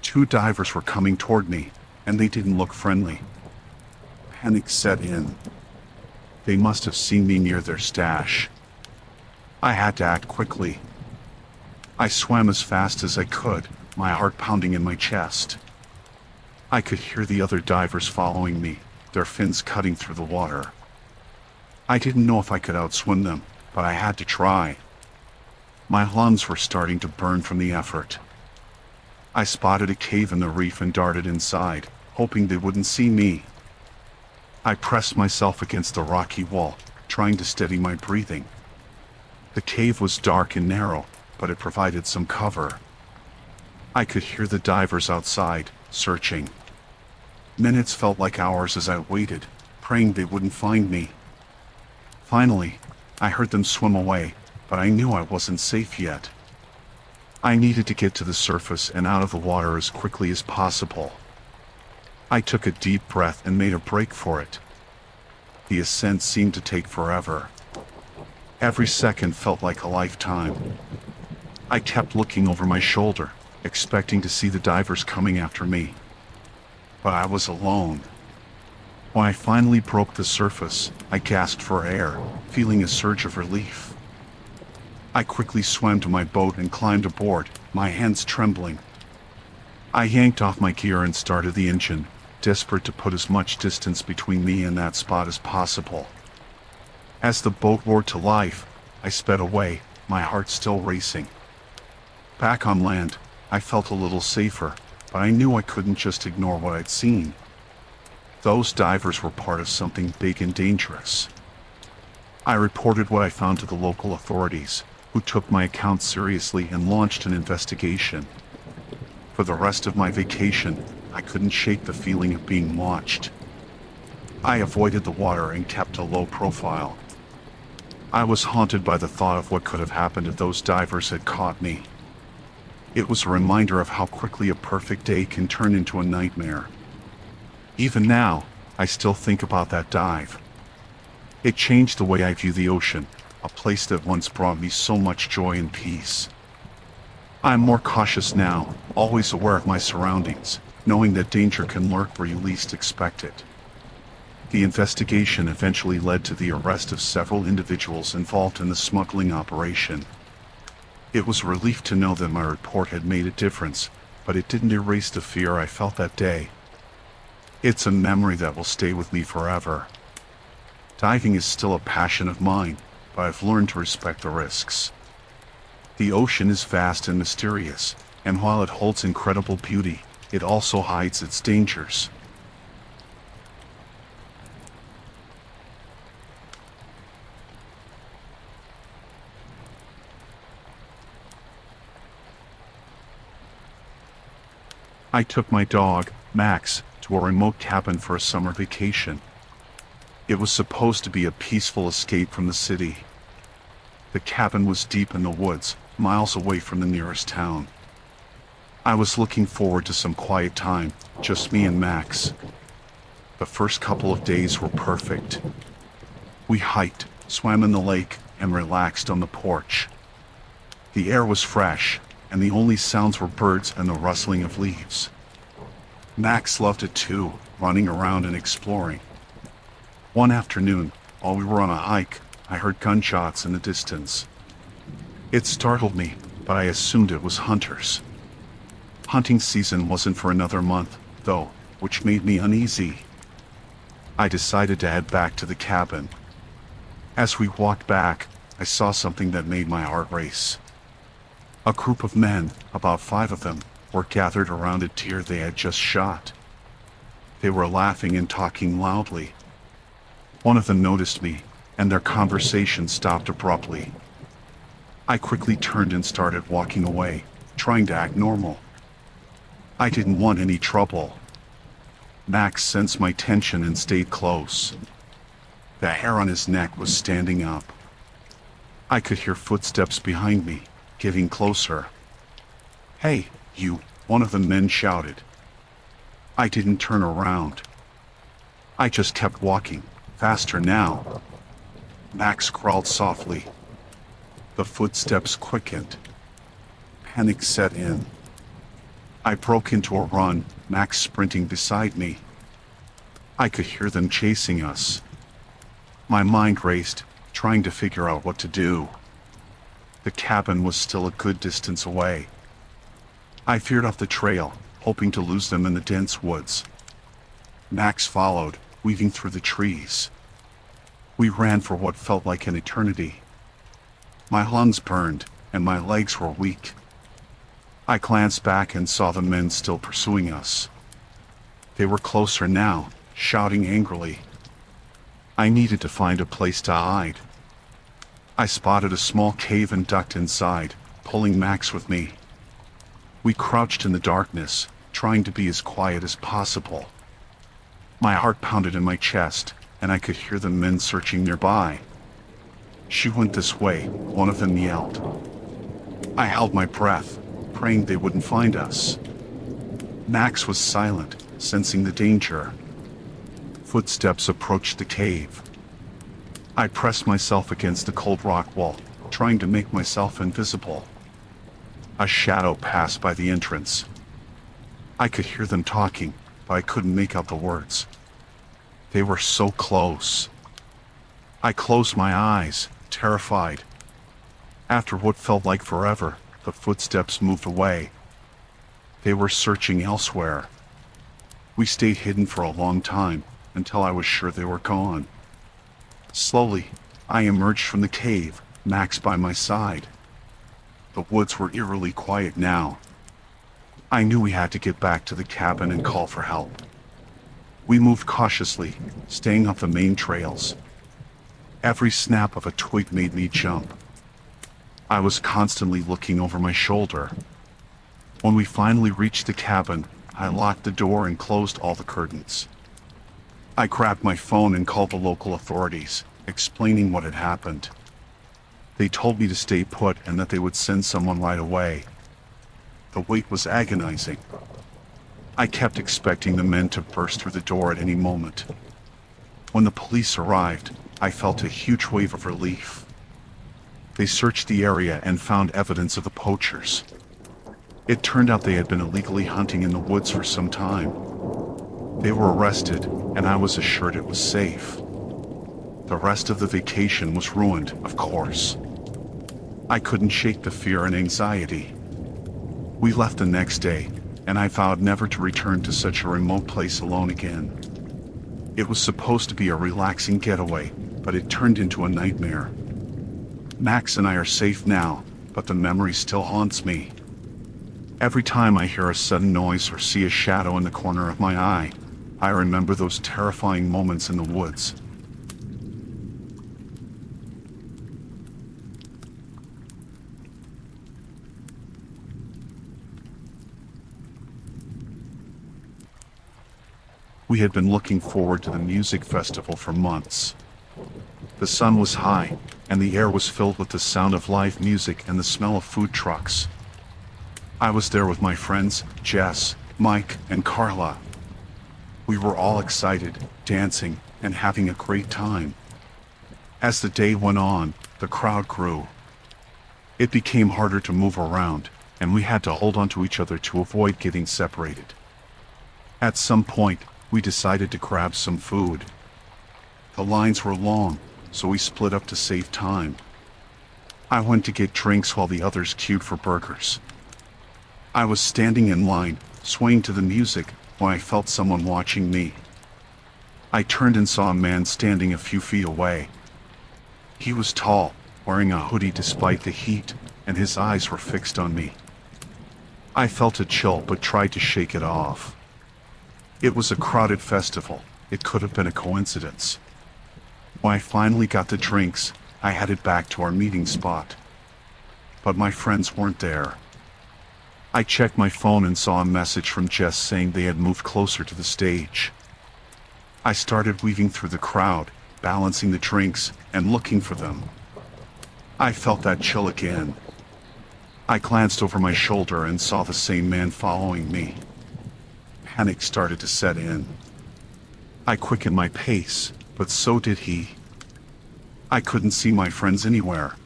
2 divers were coming toward me, and they didn't look friendly. Panic set in. They must have seen me near their stash. I had to act quickly. I swam as fast as I could, my heart pounding in my chest. I could hear the other divers following me, their fins cutting through the water. I didn't know if I could outswim them, but I had to try. My lungs were starting to burn from the effort. I spotted a cave in the reef and darted inside, hoping they wouldn't see me. I pressed myself against the rocky wall, trying to steady my breathing. The cave was dark and narrow, but it provided some cover. I could hear the divers outside, searching. Minutes felt like hours as I waited, praying they wouldn't find me. Finally, I heard them swim away, but I knew I wasn't safe yet. I needed to get to the surface and out of the water as quickly as possible. I took a deep breath and made a break for it. The ascent seemed to take forever. Every second felt like a lifetime. I kept looking over my shoulder, expecting to see the divers coming after me. But I was alone. When I finally broke the surface, I gasped for air, feeling a surge of relief. I quickly swam to my boat and climbed aboard, my hands trembling. I yanked off my gear and started the engine, desperate to put as much distance between me and that spot as possible. As the boat roared to life, I sped away, my heart still racing. Back on land, I felt a little safer, but I knew I couldn't just ignore what I'd seen. Those divers were part of something big and dangerous. I reported what I found to the local authorities, who took my account seriously and launched an investigation. For the rest of my vacation, I couldn't shake the feeling of being watched. I avoided the water and kept a low profile. I was haunted by the thought of what could have happened if those divers had caught me. It was a reminder of how quickly a perfect day can turn into a nightmare. Even now, I still think about that dive. It changed the way I view the ocean, a place that once brought me so much joy and peace. I'm more cautious now, always aware of my surroundings, knowing that danger can lurk where you least expect it. The investigation eventually led to the arrest of several individuals involved in the smuggling operation. It was a relief to know that my report had made a difference, but it didn't erase the fear I felt that day. It's a memory that will stay with me forever. Diving is still a passion of mine, but I've learned to respect the risks. The ocean is vast and mysterious, and while it holds incredible beauty, it also hides its dangers. I took my dog, Max, to a remote cabin for a summer vacation. It was supposed to be a peaceful escape from the city. The cabin was deep in the woods, miles away from the nearest town. I was looking forward to some quiet time, just me and Max. The first couple of days were perfect. We hiked, swam in the lake, and relaxed on the porch. The air was fresh, and the only sounds were birds and the rustling of leaves. Max loved it too, running around and exploring. One afternoon, while we were on a hike, I heard gunshots in the distance. It startled me, but I assumed it was hunters. Hunting season wasn't for another month, though, which made me uneasy. I decided to head back to the cabin. As we walked back, I saw something that made my heart race. A group of men, about 5 of them, were gathered around a deer they had just shot. They were laughing and talking loudly. One of them noticed me, and their conversation stopped abruptly. I quickly turned and started walking away, trying to act normal. I didn't want any trouble. Max sensed my tension and stayed close. The hair on his neck was standing up. I could hear footsteps behind me, getting closer. "Hey, you," one of the men shouted. I didn't turn around. I just kept walking, faster now. Max crawled softly. The footsteps quickened. Panic set in. I broke into a run, Max sprinting beside me. I could hear them chasing us. My mind raced, trying to figure out what to do. The cabin was still a good distance away. I veered off the trail, hoping to lose them in the dense woods. Max followed, weaving through the trees. We ran for what felt like an eternity. My lungs burned, and my legs were weak. I glanced back and saw the men still pursuing us. They were closer now, shouting angrily. I needed to find a place to hide. I spotted a small cave and ducked inside, pulling Max with me. We crouched in the darkness, trying to be as quiet as possible. My heart pounded in my chest, and I could hear the men searching nearby. "She went this way," one of them yelled. I held my breath, praying they wouldn't find us. Max was silent, sensing the danger. Footsteps approached the cave. I pressed myself against the cold rock wall, trying to make myself invisible. A shadow passed by the entrance. I could hear them talking, but I couldn't make out the words. They were so close. I closed my eyes, terrified. After what felt like forever, the footsteps moved away. They were searching elsewhere. We stayed hidden for a long time, until I was sure they were gone. Slowly, I emerged from the cave, Max by my side. The woods were eerily quiet now. I knew we had to get back to the cabin and call for help. We moved cautiously, staying off the main trails. Every snap of a twig made me jump. I was constantly looking over my shoulder. When we finally reached the cabin, I locked the door and closed all the curtains. I grabbed my phone and called the local authorities, explaining what had happened. They told me to stay put and that they would send someone right away. The wait was agonizing. I kept expecting the men to burst through the door at any moment. When the police arrived, I felt a huge wave of relief. They searched the area and found evidence of the poachers. It turned out they had been illegally hunting in the woods for some time. They were arrested, and I was assured it was safe. The rest of the vacation was ruined, of course. I couldn't shake the fear and anxiety. We left the next day, and I vowed never to return to such a remote place alone again. It was supposed to be a relaxing getaway, but it turned into a nightmare. Max and I are safe now, but the memory still haunts me. Every time I hear a sudden noise or see a shadow in the corner of my eye, I remember those terrifying moments in the woods. We had been looking forward to the music festival for months. The sun was high, and the air was filled with the sound of live music and the smell of food trucks. I was there with my friends, Jess, Mike, and Carla. We were all excited, dancing, and having a great time. As the day went on, the crowd grew. It became harder to move around, and we had to hold onto each other to avoid getting separated. At some point, we decided to grab some food. The lines were long, so we split up to save time. I went to get drinks while the others queued for burgers. I was standing in line, swaying to the music, when I felt someone watching me. I turned and saw a man standing a few feet away. He was tall, wearing a hoodie despite the heat, and his eyes were fixed on me. I felt a chill but tried to shake it off. It was a crowded festival. It could have been a coincidence. When I finally got the drinks, I headed back to our meeting spot. But my friends weren't there. I checked my phone and saw a message from Jess saying they had moved closer to the stage. I started weaving through the crowd, balancing the drinks, and looking for them. I felt that chill again. I glanced over my shoulder and saw the same man following me. Panic started to set in. I quickened my pace, but so did he. I couldn't see my friends anywhere.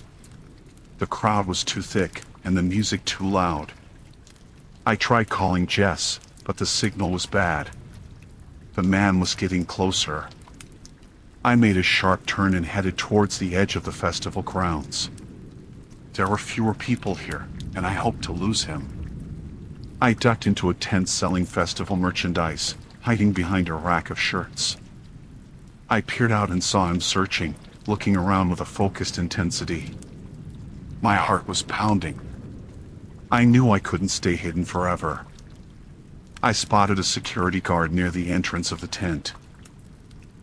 The crowd was too thick, and the music too loud. I tried calling Jess, but the signal was bad. The man was getting closer. I made a sharp turn and headed towards the edge of the festival grounds. There were fewer people here, and I hoped to lose him. I ducked into a tent selling festival merchandise, hiding behind a rack of shirts. I peered out and saw him searching, looking around with a focused intensity. My heart was pounding. I knew I couldn't stay hidden forever. I spotted a security guard near the entrance of the tent.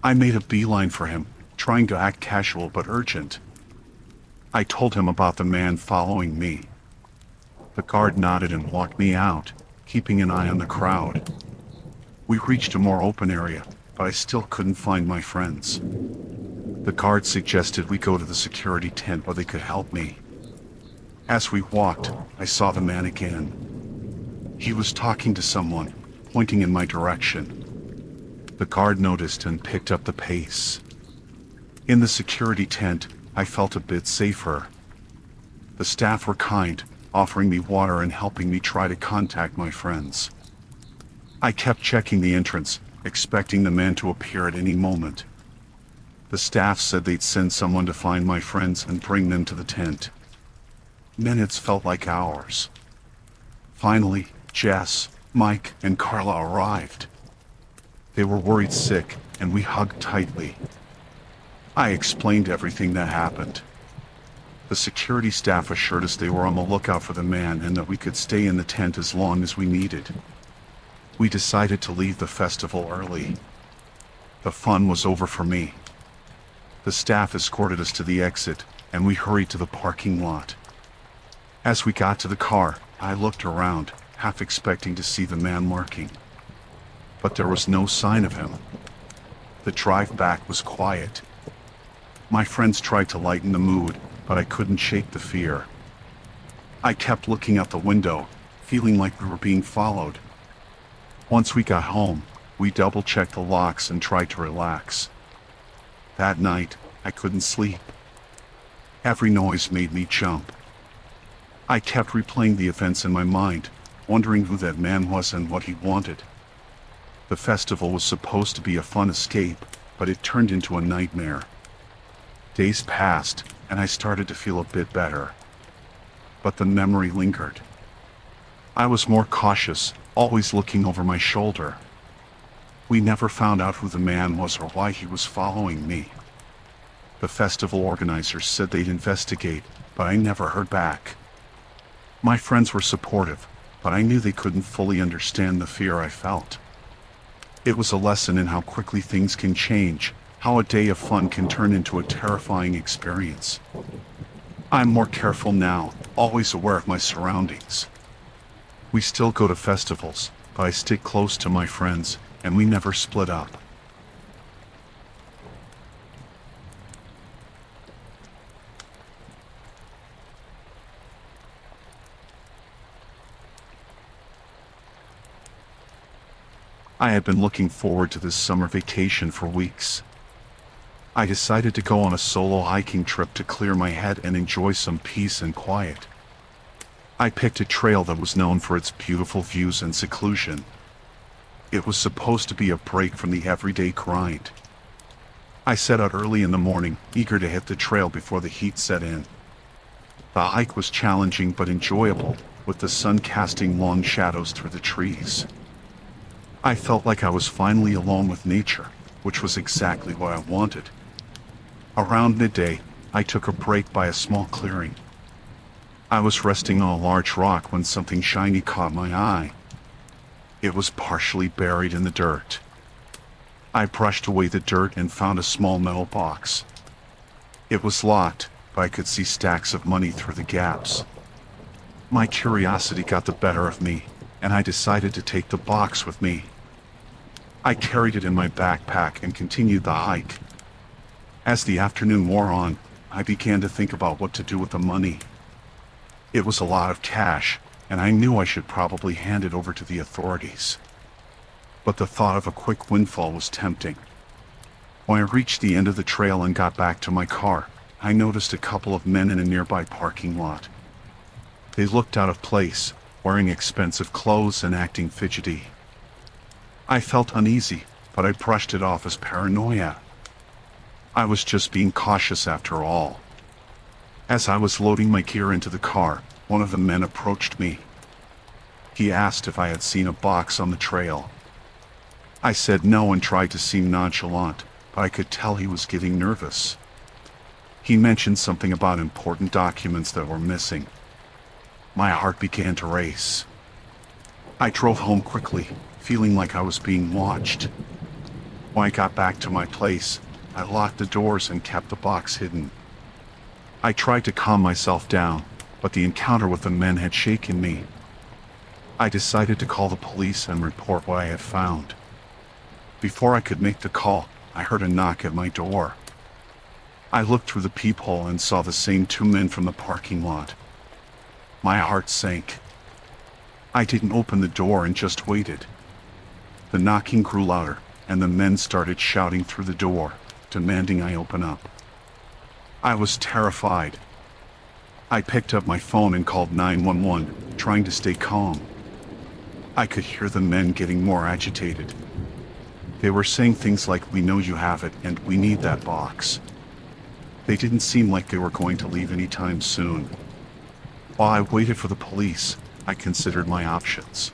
I made a beeline for him, trying to act casual but urgent. I told him about the man following me. The guard nodded and walked me out, keeping an eye on the crowd. We reached a more open area, but I still couldn't find my friends. The guard suggested we go to the security tent where they could help me. As we walked, I saw the man again. He was talking to someone, pointing in my direction. The guard noticed and picked up the pace. In the security tent, I felt a bit safer. The staff were kind, offering me water and helping me try to contact my friends. I kept checking the entrance, expecting the man to appear at any moment. The staff said they'd send someone to find my friends and bring them to the tent. Minutes felt like hours. Finally, Jess, Mike, and Carla arrived. They were worried sick, and we hugged tightly. I explained everything that happened. The security staff assured us they were on the lookout for the man and that we could stay in the tent as long as we needed. We decided to leave the festival early. The fun was over for me. The staff escorted us to the exit, and we hurried to the parking lot. As we got to the car, I looked around, half expecting to see the man lurking. But there was no sign of him. The drive back was quiet. My friends tried to lighten the mood, but I couldn't shake the fear. I kept looking out the window, feeling like we were being followed. Once we got home, we double-checked the locks and tried to relax. That night, I couldn't sleep. Every noise made me jump. I kept replaying the events in my mind, wondering who that man was and what he wanted. The festival was supposed to be a fun escape, but it turned into a nightmare. Days passed, and I started to feel a bit better. But the memory lingered. I was more cautious, always looking over my shoulder. We never found out who the man was or why he was following me. The festival organizers said they'd investigate, but I never heard back. My friends were supportive, but I knew they couldn't fully understand the fear I felt. It was a lesson in how quickly things can change, how a day of fun can turn into a terrifying experience. I'm more careful now, always aware of my surroundings. We still go to festivals, but I stick close to my friends, and we never split up. I had been looking forward to this summer vacation for weeks. I decided to go on a solo hiking trip to clear my head and enjoy some peace and quiet. I picked a trail that was known for its beautiful views and seclusion. It was supposed to be a break from the everyday grind. I set out early in the morning, eager to hit the trail before the heat set in. The hike was challenging but enjoyable, with the sun casting long shadows through the trees. I felt like I was finally alone with nature, which was exactly what I wanted. Around midday, I took a break by a small clearing. I was resting on a large rock when something shiny caught my eye. It was partially buried in the dirt. I brushed away the dirt and found a small metal box. It was locked, but I could see stacks of money through the gaps. My curiosity got the better of me, and I decided to take the box with me. I carried it in my backpack and continued the hike. As the afternoon wore on, I began to think about what to do with the money. It was a lot of cash, and I knew I should probably hand it over to the authorities. But the thought of a quick windfall was tempting. When I reached the end of the trail and got back to my car, I noticed a couple of men in a nearby parking lot. They looked out of place, wearing expensive clothes and acting fidgety. I felt uneasy, but I brushed it off as paranoia. I was just being cautious after all. As I was loading my gear into the car, one of the men approached me. He asked if I had seen a box on the trail. I said no and tried to seem nonchalant, but I could tell he was getting nervous. He mentioned something about important documents that were missing. My heart began to race. I drove home quickly, feeling like I was being watched. When I got back to my place, I locked the doors and kept the box hidden. I tried to calm myself down, but the encounter with the men had shaken me. I decided to call the police and report what I had found. Before I could make the call, I heard a knock at my door. I looked through the peephole and saw the same two men from the parking lot. My heart sank. I didn't open the door and just waited. The knocking grew louder, and the men started shouting through the door, demanding I open up. I was terrified. I picked up my phone and called 911, trying to stay calm. I could hear the men getting more agitated. They were saying things like, "We know you have it, and we need that box." They didn't seem like they were going to leave anytime soon. While I waited for the police, I considered my options.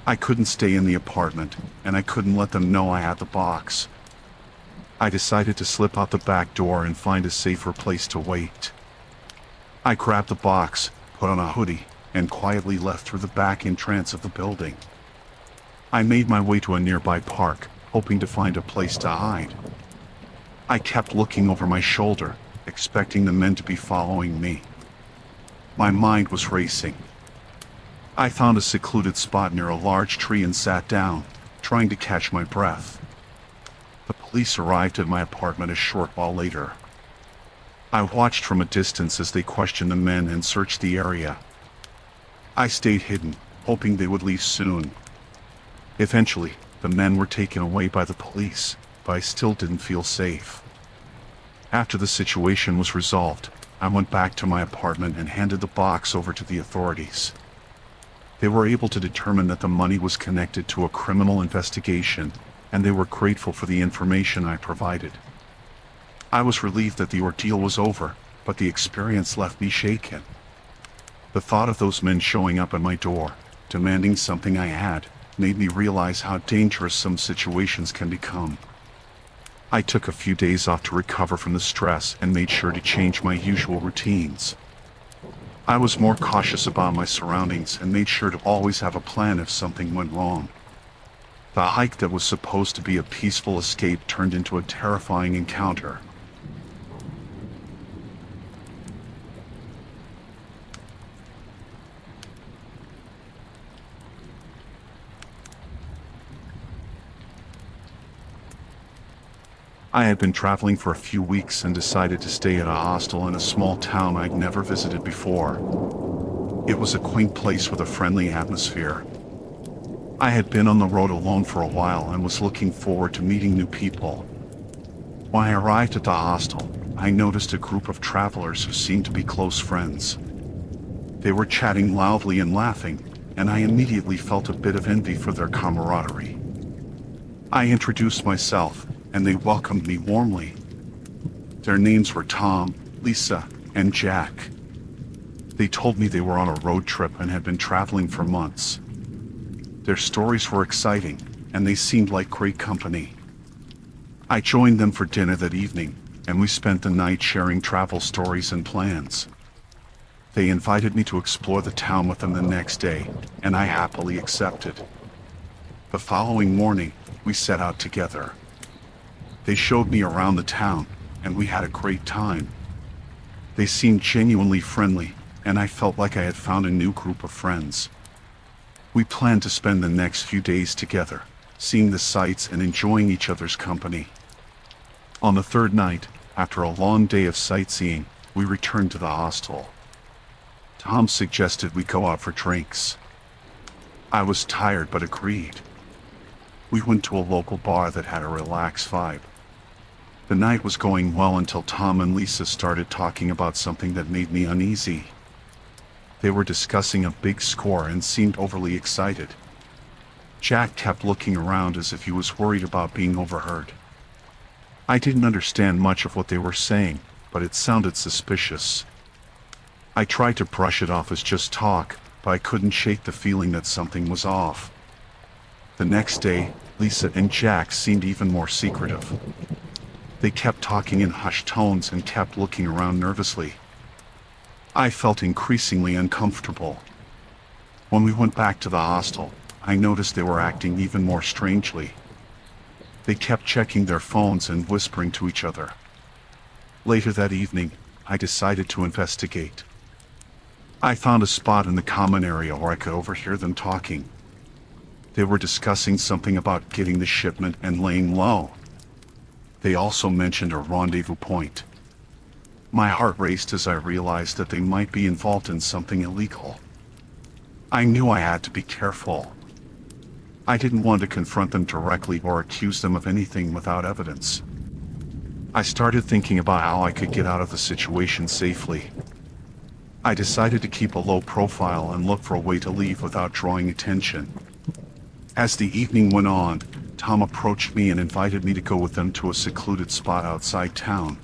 I couldn't stay in the apartment, and I couldn't let them know I had the box. I decided to slip out the back door and find a safer place to wait. I grabbed the box, put on a hoodie, and quietly left through the back entrance of the building. I made my way to a nearby park, hoping to find a place to hide. I kept looking over my shoulder, expecting the men to be following me. My mind was racing. I found a secluded spot near a large tree and sat down, trying to catch my breath. The police arrived at my apartment a short while later. I watched from a distance as they questioned the men and searched the area. I stayed hidden, hoping they would leave soon. Eventually, the men were taken away by the police, but I still didn't feel safe. After the situation was resolved, I went back to my apartment and handed the box over to the authorities. They were able to determine that the money was connected to a criminal investigation, and they were grateful for the information I provided. I was relieved that the ordeal was over, but the experience left me shaken. The thought of those men showing up at my door, demanding something I had, made me realize how dangerous some situations can become. I took a few days off to recover from the stress and made sure to change my usual routines. I was more cautious about my surroundings and made sure to always have a plan if something went wrong. The hike that was supposed to be a peaceful escape turned into a terrifying encounter. I had been traveling for a few weeks and decided to stay at a hostel in a small town I'd never visited before. It was a quaint place with a friendly atmosphere. I had been on the road alone for a while and was looking forward to meeting new people. When I arrived at the hostel, I noticed a group of travelers who seemed to be close friends. They were chatting loudly and laughing, and I immediately felt a bit of envy for their camaraderie. I introduced myself, and they welcomed me warmly. Their names were Tom, Lisa, and Jack. They told me they were on a road trip and had been traveling for months. Their stories were exciting, and they seemed like great company. I joined them for dinner that evening, and we spent the night sharing travel stories and plans. They invited me to explore the town with them the next day, and I happily accepted. The following morning, we set out together. They showed me around the town, and we had a great time. They seemed genuinely friendly, and I felt like I had found a new group of friends. We planned to spend the next few days together, seeing the sights and enjoying each other's company. On the third night, after a long day of sightseeing, we returned to the hostel. Tom suggested we go out for drinks. I was tired but agreed. We went to a local bar that had a relaxed vibe. The night was going well until Tom and Lisa started talking about something that made me uneasy. They were discussing a big score and seemed overly excited. Jack kept looking around as if he was worried about being overheard. I didn't understand much of what they were saying, but it sounded suspicious. I tried to brush it off as just talk, but I couldn't shake the feeling that something was off. The next day, Lisa and Jack seemed even more secretive. They kept talking in hushed tones and kept looking around nervously. I felt increasingly uncomfortable. When we went back to the hostel, I noticed they were acting even more strangely. They kept checking their phones and whispering to each other. Later that evening, I decided to investigate. I found a spot in the common area where I could overhear them talking. They were discussing something about getting the shipment and laying low. They also mentioned a rendezvous point. My heart raced as I realized that they might be involved in something illegal. I knew I had to be careful. I didn't want to confront them directly or accuse them of anything without evidence. I started thinking about how I could get out of the situation safely. I decided to keep a low profile and look for a way to leave without drawing attention. As the evening went on, Tom approached me and invited me to go with them to a secluded spot outside town.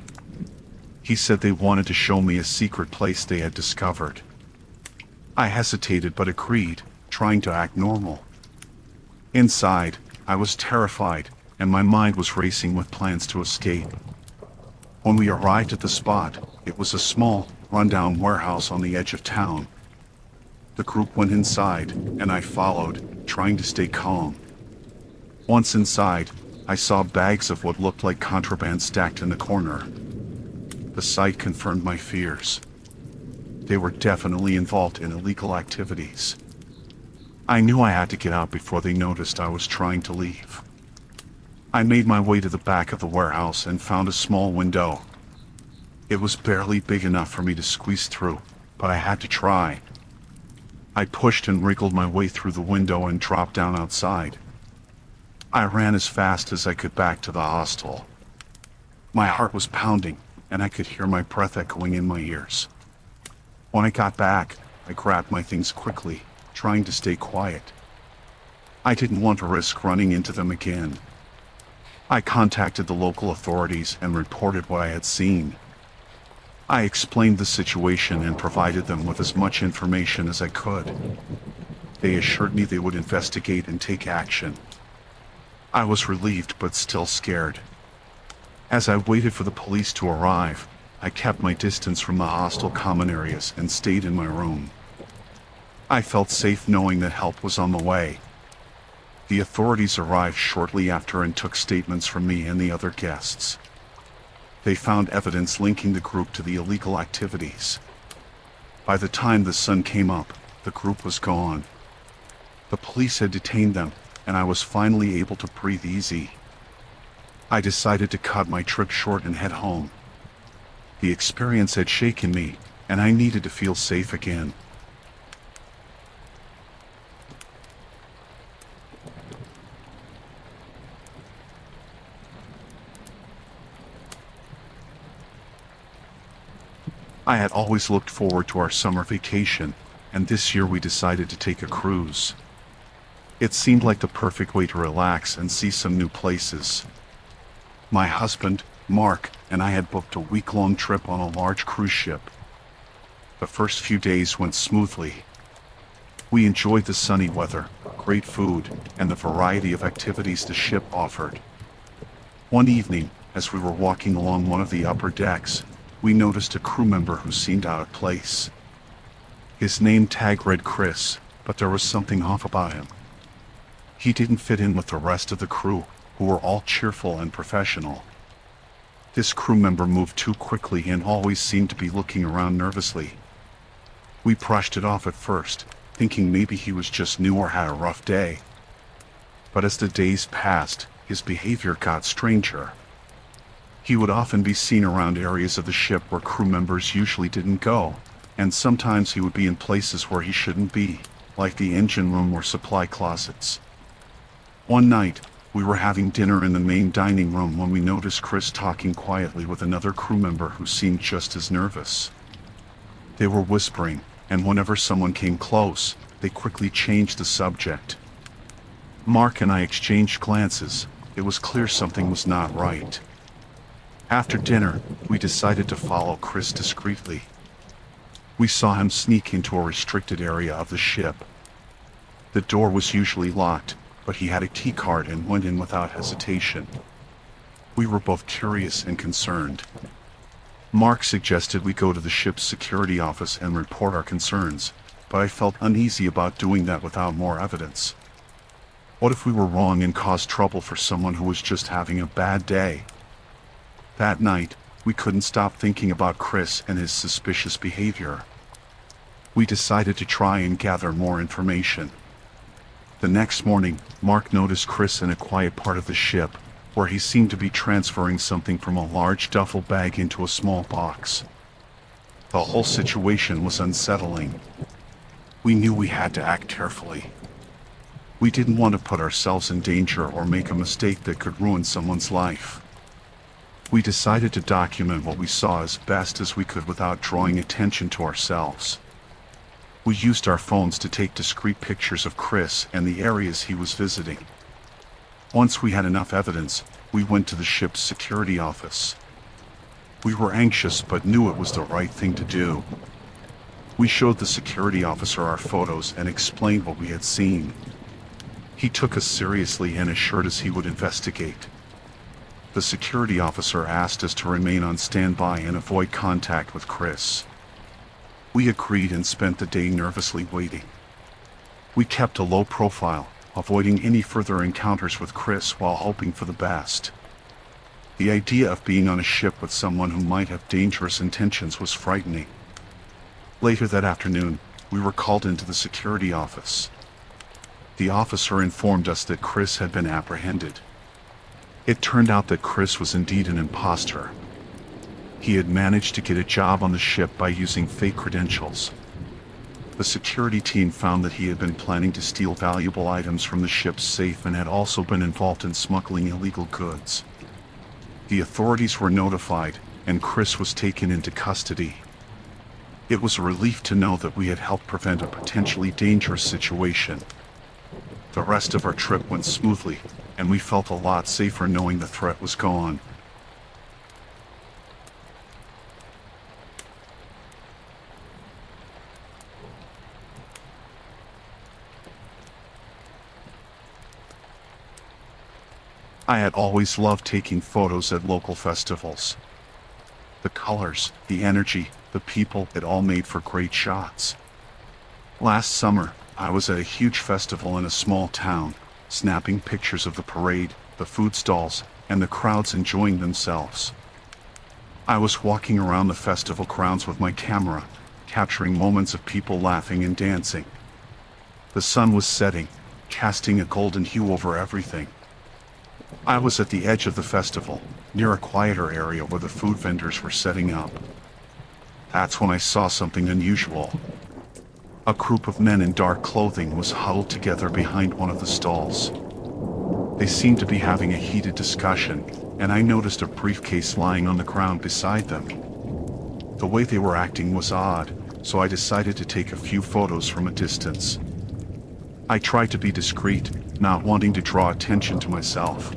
He said they wanted to show me a secret place they had discovered. I hesitated but agreed, trying to act normal. Inside, I was terrified, and my mind was racing with plans to escape. When we arrived at the spot, it was a small, rundown warehouse on the edge of town. The group went inside, and I followed, trying to stay calm. Once inside, I saw bags of what looked like contraband stacked in the corner. The sight confirmed my fears. They were definitely involved in illegal activities. I knew I had to get out before they noticed I was trying to leave. I made my way to the back of the warehouse and found a small window. It was barely big enough for me to squeeze through, but I had to try. I pushed and wriggled my way through the window and dropped down outside. I ran as fast as I could back to the hostel. My heart was pounding, and I could hear my breath echoing in my ears. When I got back, I grabbed my things quickly, trying to stay quiet. I didn't want to risk running into them again. I contacted the local authorities and reported what I had seen. I explained the situation and provided them with as much information as I could. They assured me they would investigate and take action. I was relieved but still scared. As I waited for the police to arrive, I kept my distance from the hostile common areas and stayed in my room. I felt safe knowing that help was on the way. The authorities arrived shortly after and took statements from me and the other guests. They found evidence linking the group to the illegal activities. By the time the sun came up, the group was gone. The police had detained them, and I was finally able to breathe easy. I decided to cut my trip short and head home. The experience had shaken me, and I needed to feel safe again. I had always looked forward to our summer vacation, and this year we decided to take a cruise. It seemed like the perfect way to relax and see some new places. My husband, Mark, and I had booked a week-long trip on a large cruise ship. The first few days went smoothly. We enjoyed the sunny weather, great food, and the variety of activities the ship offered. One evening, as we were walking along one of the upper decks, we noticed a crew member who seemed out of place. His name tag read Chris, but there was something off about him. He didn't fit in with the rest of the crew, who were all cheerful and professional. This crew member moved too quickly and always seemed to be looking around nervously. We brushed it off at first, thinking maybe he was just new or had a rough day. But as the days passed, his behavior got stranger. He would often be seen around areas of the ship where crew members usually didn't go, and sometimes he would be in places where he shouldn't be, like the engine room or supply closets. One night, we were having dinner in the main dining room when we noticed Chris talking quietly with another crew member who seemed just as nervous. They were whispering, and whenever someone came close, they quickly changed the subject. Mark and I exchanged glances. It was clear something was not right. After dinner, we decided to follow Chris discreetly. We saw him sneak into a restricted area of the ship. The door was usually locked, but he had a key card and went in without hesitation. We were both curious and concerned. Mark suggested we go to the ship's security office and report our concerns, but I felt uneasy about doing that without more evidence. What if we were wrong and caused trouble for someone who was just having a bad day? That night, we couldn't stop thinking about Chris and his suspicious behavior. We decided to try and gather more information. The next morning, Mark noticed Chris in a quiet part of the ship, where he seemed to be transferring something from a large duffel bag into a small box. The whole situation was unsettling. We knew we had to act carefully. We didn't want to put ourselves in danger or make a mistake that could ruin someone's life. We decided to document what we saw as best as we could without drawing attention to ourselves. We used our phones to take discreet pictures of Chris and the areas he was visiting. Once we had enough evidence, we went to the ship's security office. We were anxious but knew it was the right thing to do. We showed the security officer our photos and explained what we had seen. He took us seriously and assured us he would investigate. The security officer asked us to remain on standby and avoid contact with Chris. We agreed and spent the day nervously waiting. We kept a low profile, avoiding any further encounters with Chris while hoping for the best. The idea of being on a ship with someone who might have dangerous intentions was frightening. Later that afternoon, we were called into the security office. The officer informed us that Chris had been apprehended. It turned out that Chris was indeed an imposter. He had managed to get a job on the ship by using fake credentials. The security team found that he had been planning to steal valuable items from the ship's safe and had also been involved in smuggling illegal goods. The authorities were notified, and Chris was taken into custody. It was a relief to know that we had helped prevent a potentially dangerous situation. The rest of our trip went smoothly, and we felt a lot safer knowing the threat was gone. I had always loved taking photos at local festivals. The colors, the energy, the people, it all made for great shots. Last summer, I was at a huge festival in a small town, snapping pictures of the parade, the food stalls, and the crowds enjoying themselves. I was walking around the festival grounds with my camera, capturing moments of people laughing and dancing. The sun was setting, casting a golden hue over everything. I was at the edge of the festival, near a quieter area where the food vendors were setting up. That's when I saw something unusual. A group of men in dark clothing was huddled together behind one of the stalls. They seemed to be having a heated discussion, and I noticed a briefcase lying on the ground beside them. The way they were acting was odd, so I decided to take a few photos from a distance. I tried to be discreet, not wanting to draw attention to myself.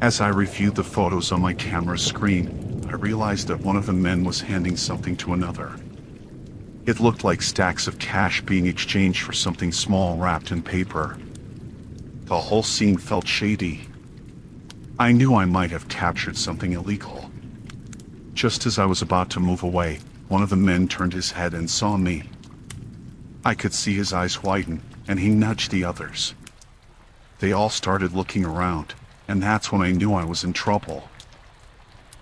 As I reviewed the photos on my camera screen, I realized that one of the men was handing something to another. It looked like stacks of cash being exchanged for something small wrapped in paper. The whole scene felt shady. I knew I might have captured something illegal. Just as I was about to move away, one of the men turned his head and saw me. I could see his eyes widen, and he nudged the others. They all started looking around, and that's when I knew I was in trouble.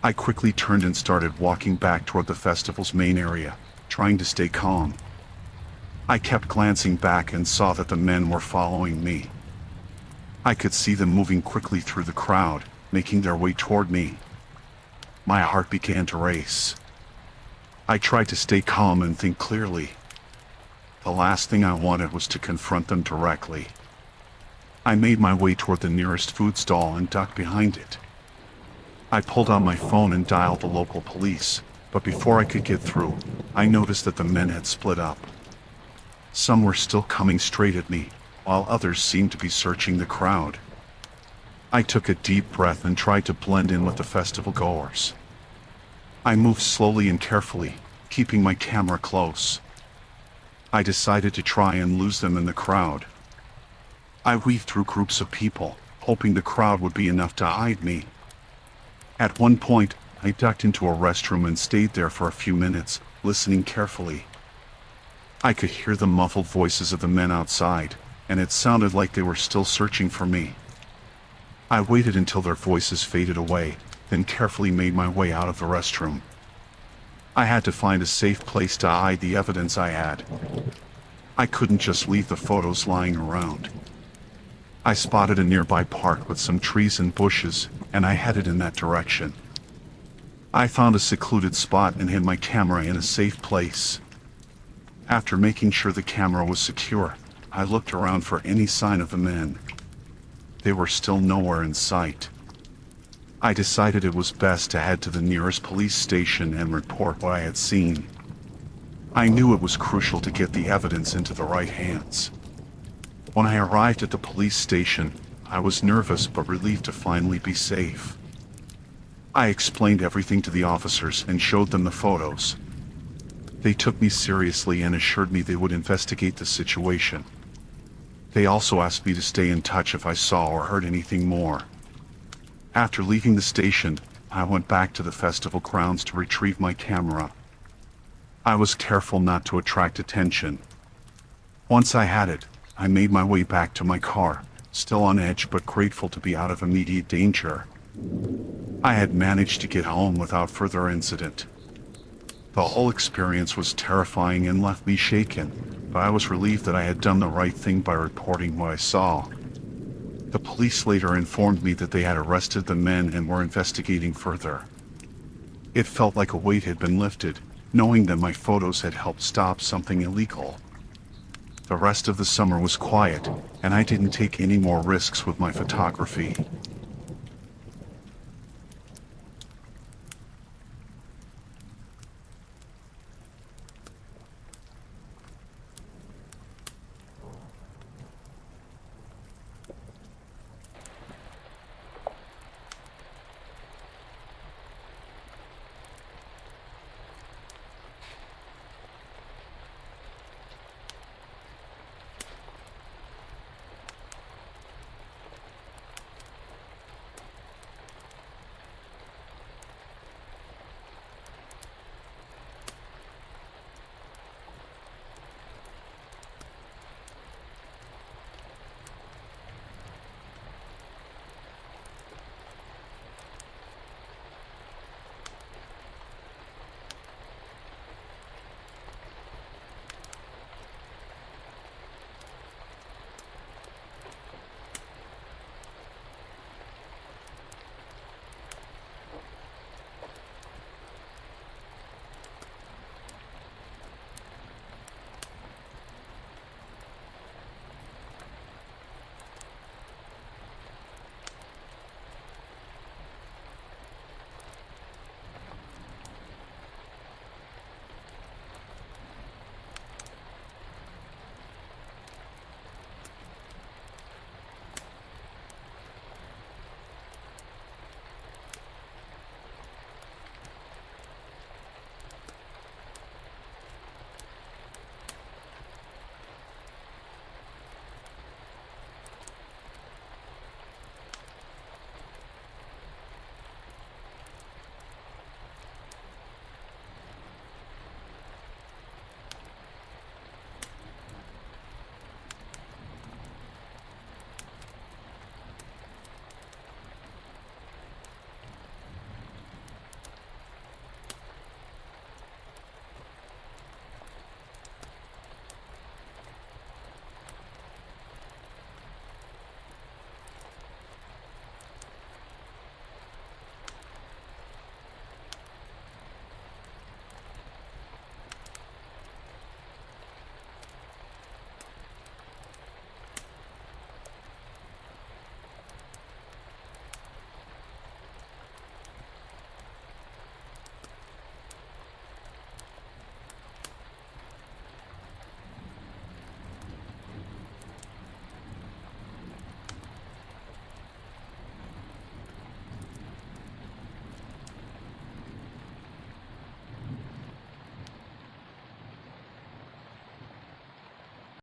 I quickly turned and started walking back toward the festival's main area, trying to stay calm. I kept glancing back and saw that the men were following me. I could see them moving quickly through the crowd, making their way toward me. My heart began to race. I tried to stay calm and think clearly. The last thing I wanted was to confront them directly. I made my way toward the nearest food stall and ducked behind it. I pulled out my phone and dialed the local police, but before I could get through, I noticed that the men had split up. Some were still coming straight at me, while others seemed to be searching the crowd. I took a deep breath and tried to blend in with the festival goers. I moved slowly and carefully, keeping my camera close. I decided to try and lose them in the crowd. I weaved through groups of people, hoping the crowd would be enough to hide me. At one point, I ducked into a restroom and stayed there for a few minutes, listening carefully. I could hear the muffled voices of the men outside, and it sounded like they were still searching for me. I waited until their voices faded away, then carefully made my way out of the restroom. I had to find a safe place to hide the evidence I had. I couldn't just leave the photos lying around. I spotted a nearby park with some trees and bushes, and I headed in that direction. I found a secluded spot and hid my camera in a safe place. After making sure the camera was secure, I looked around for any sign of the men. They were still nowhere in sight. I decided it was best to head to the nearest police station and report what I had seen. I knew it was crucial to get the evidence into the right hands. When I arrived at the police station, I was nervous but relieved to finally be safe. I explained everything to the officers and showed them the photos. They took me seriously and assured me they would investigate the situation. They also asked me to stay in touch if I saw or heard anything more. After leaving the station, I went back to the festival grounds to retrieve my camera. I was careful not to attract attention. Once I had it, I made my way back to my car, still on edge but grateful to be out of immediate danger. I had managed to get home without further incident. The whole experience was terrifying and left me shaken, but I was relieved that I had done the right thing by reporting what I saw. The police later informed me that they had arrested the men and were investigating further. It felt like a weight had been lifted, knowing that my photos had helped stop something illegal. The rest of the summer was quiet, and I didn't take any more risks with my photography.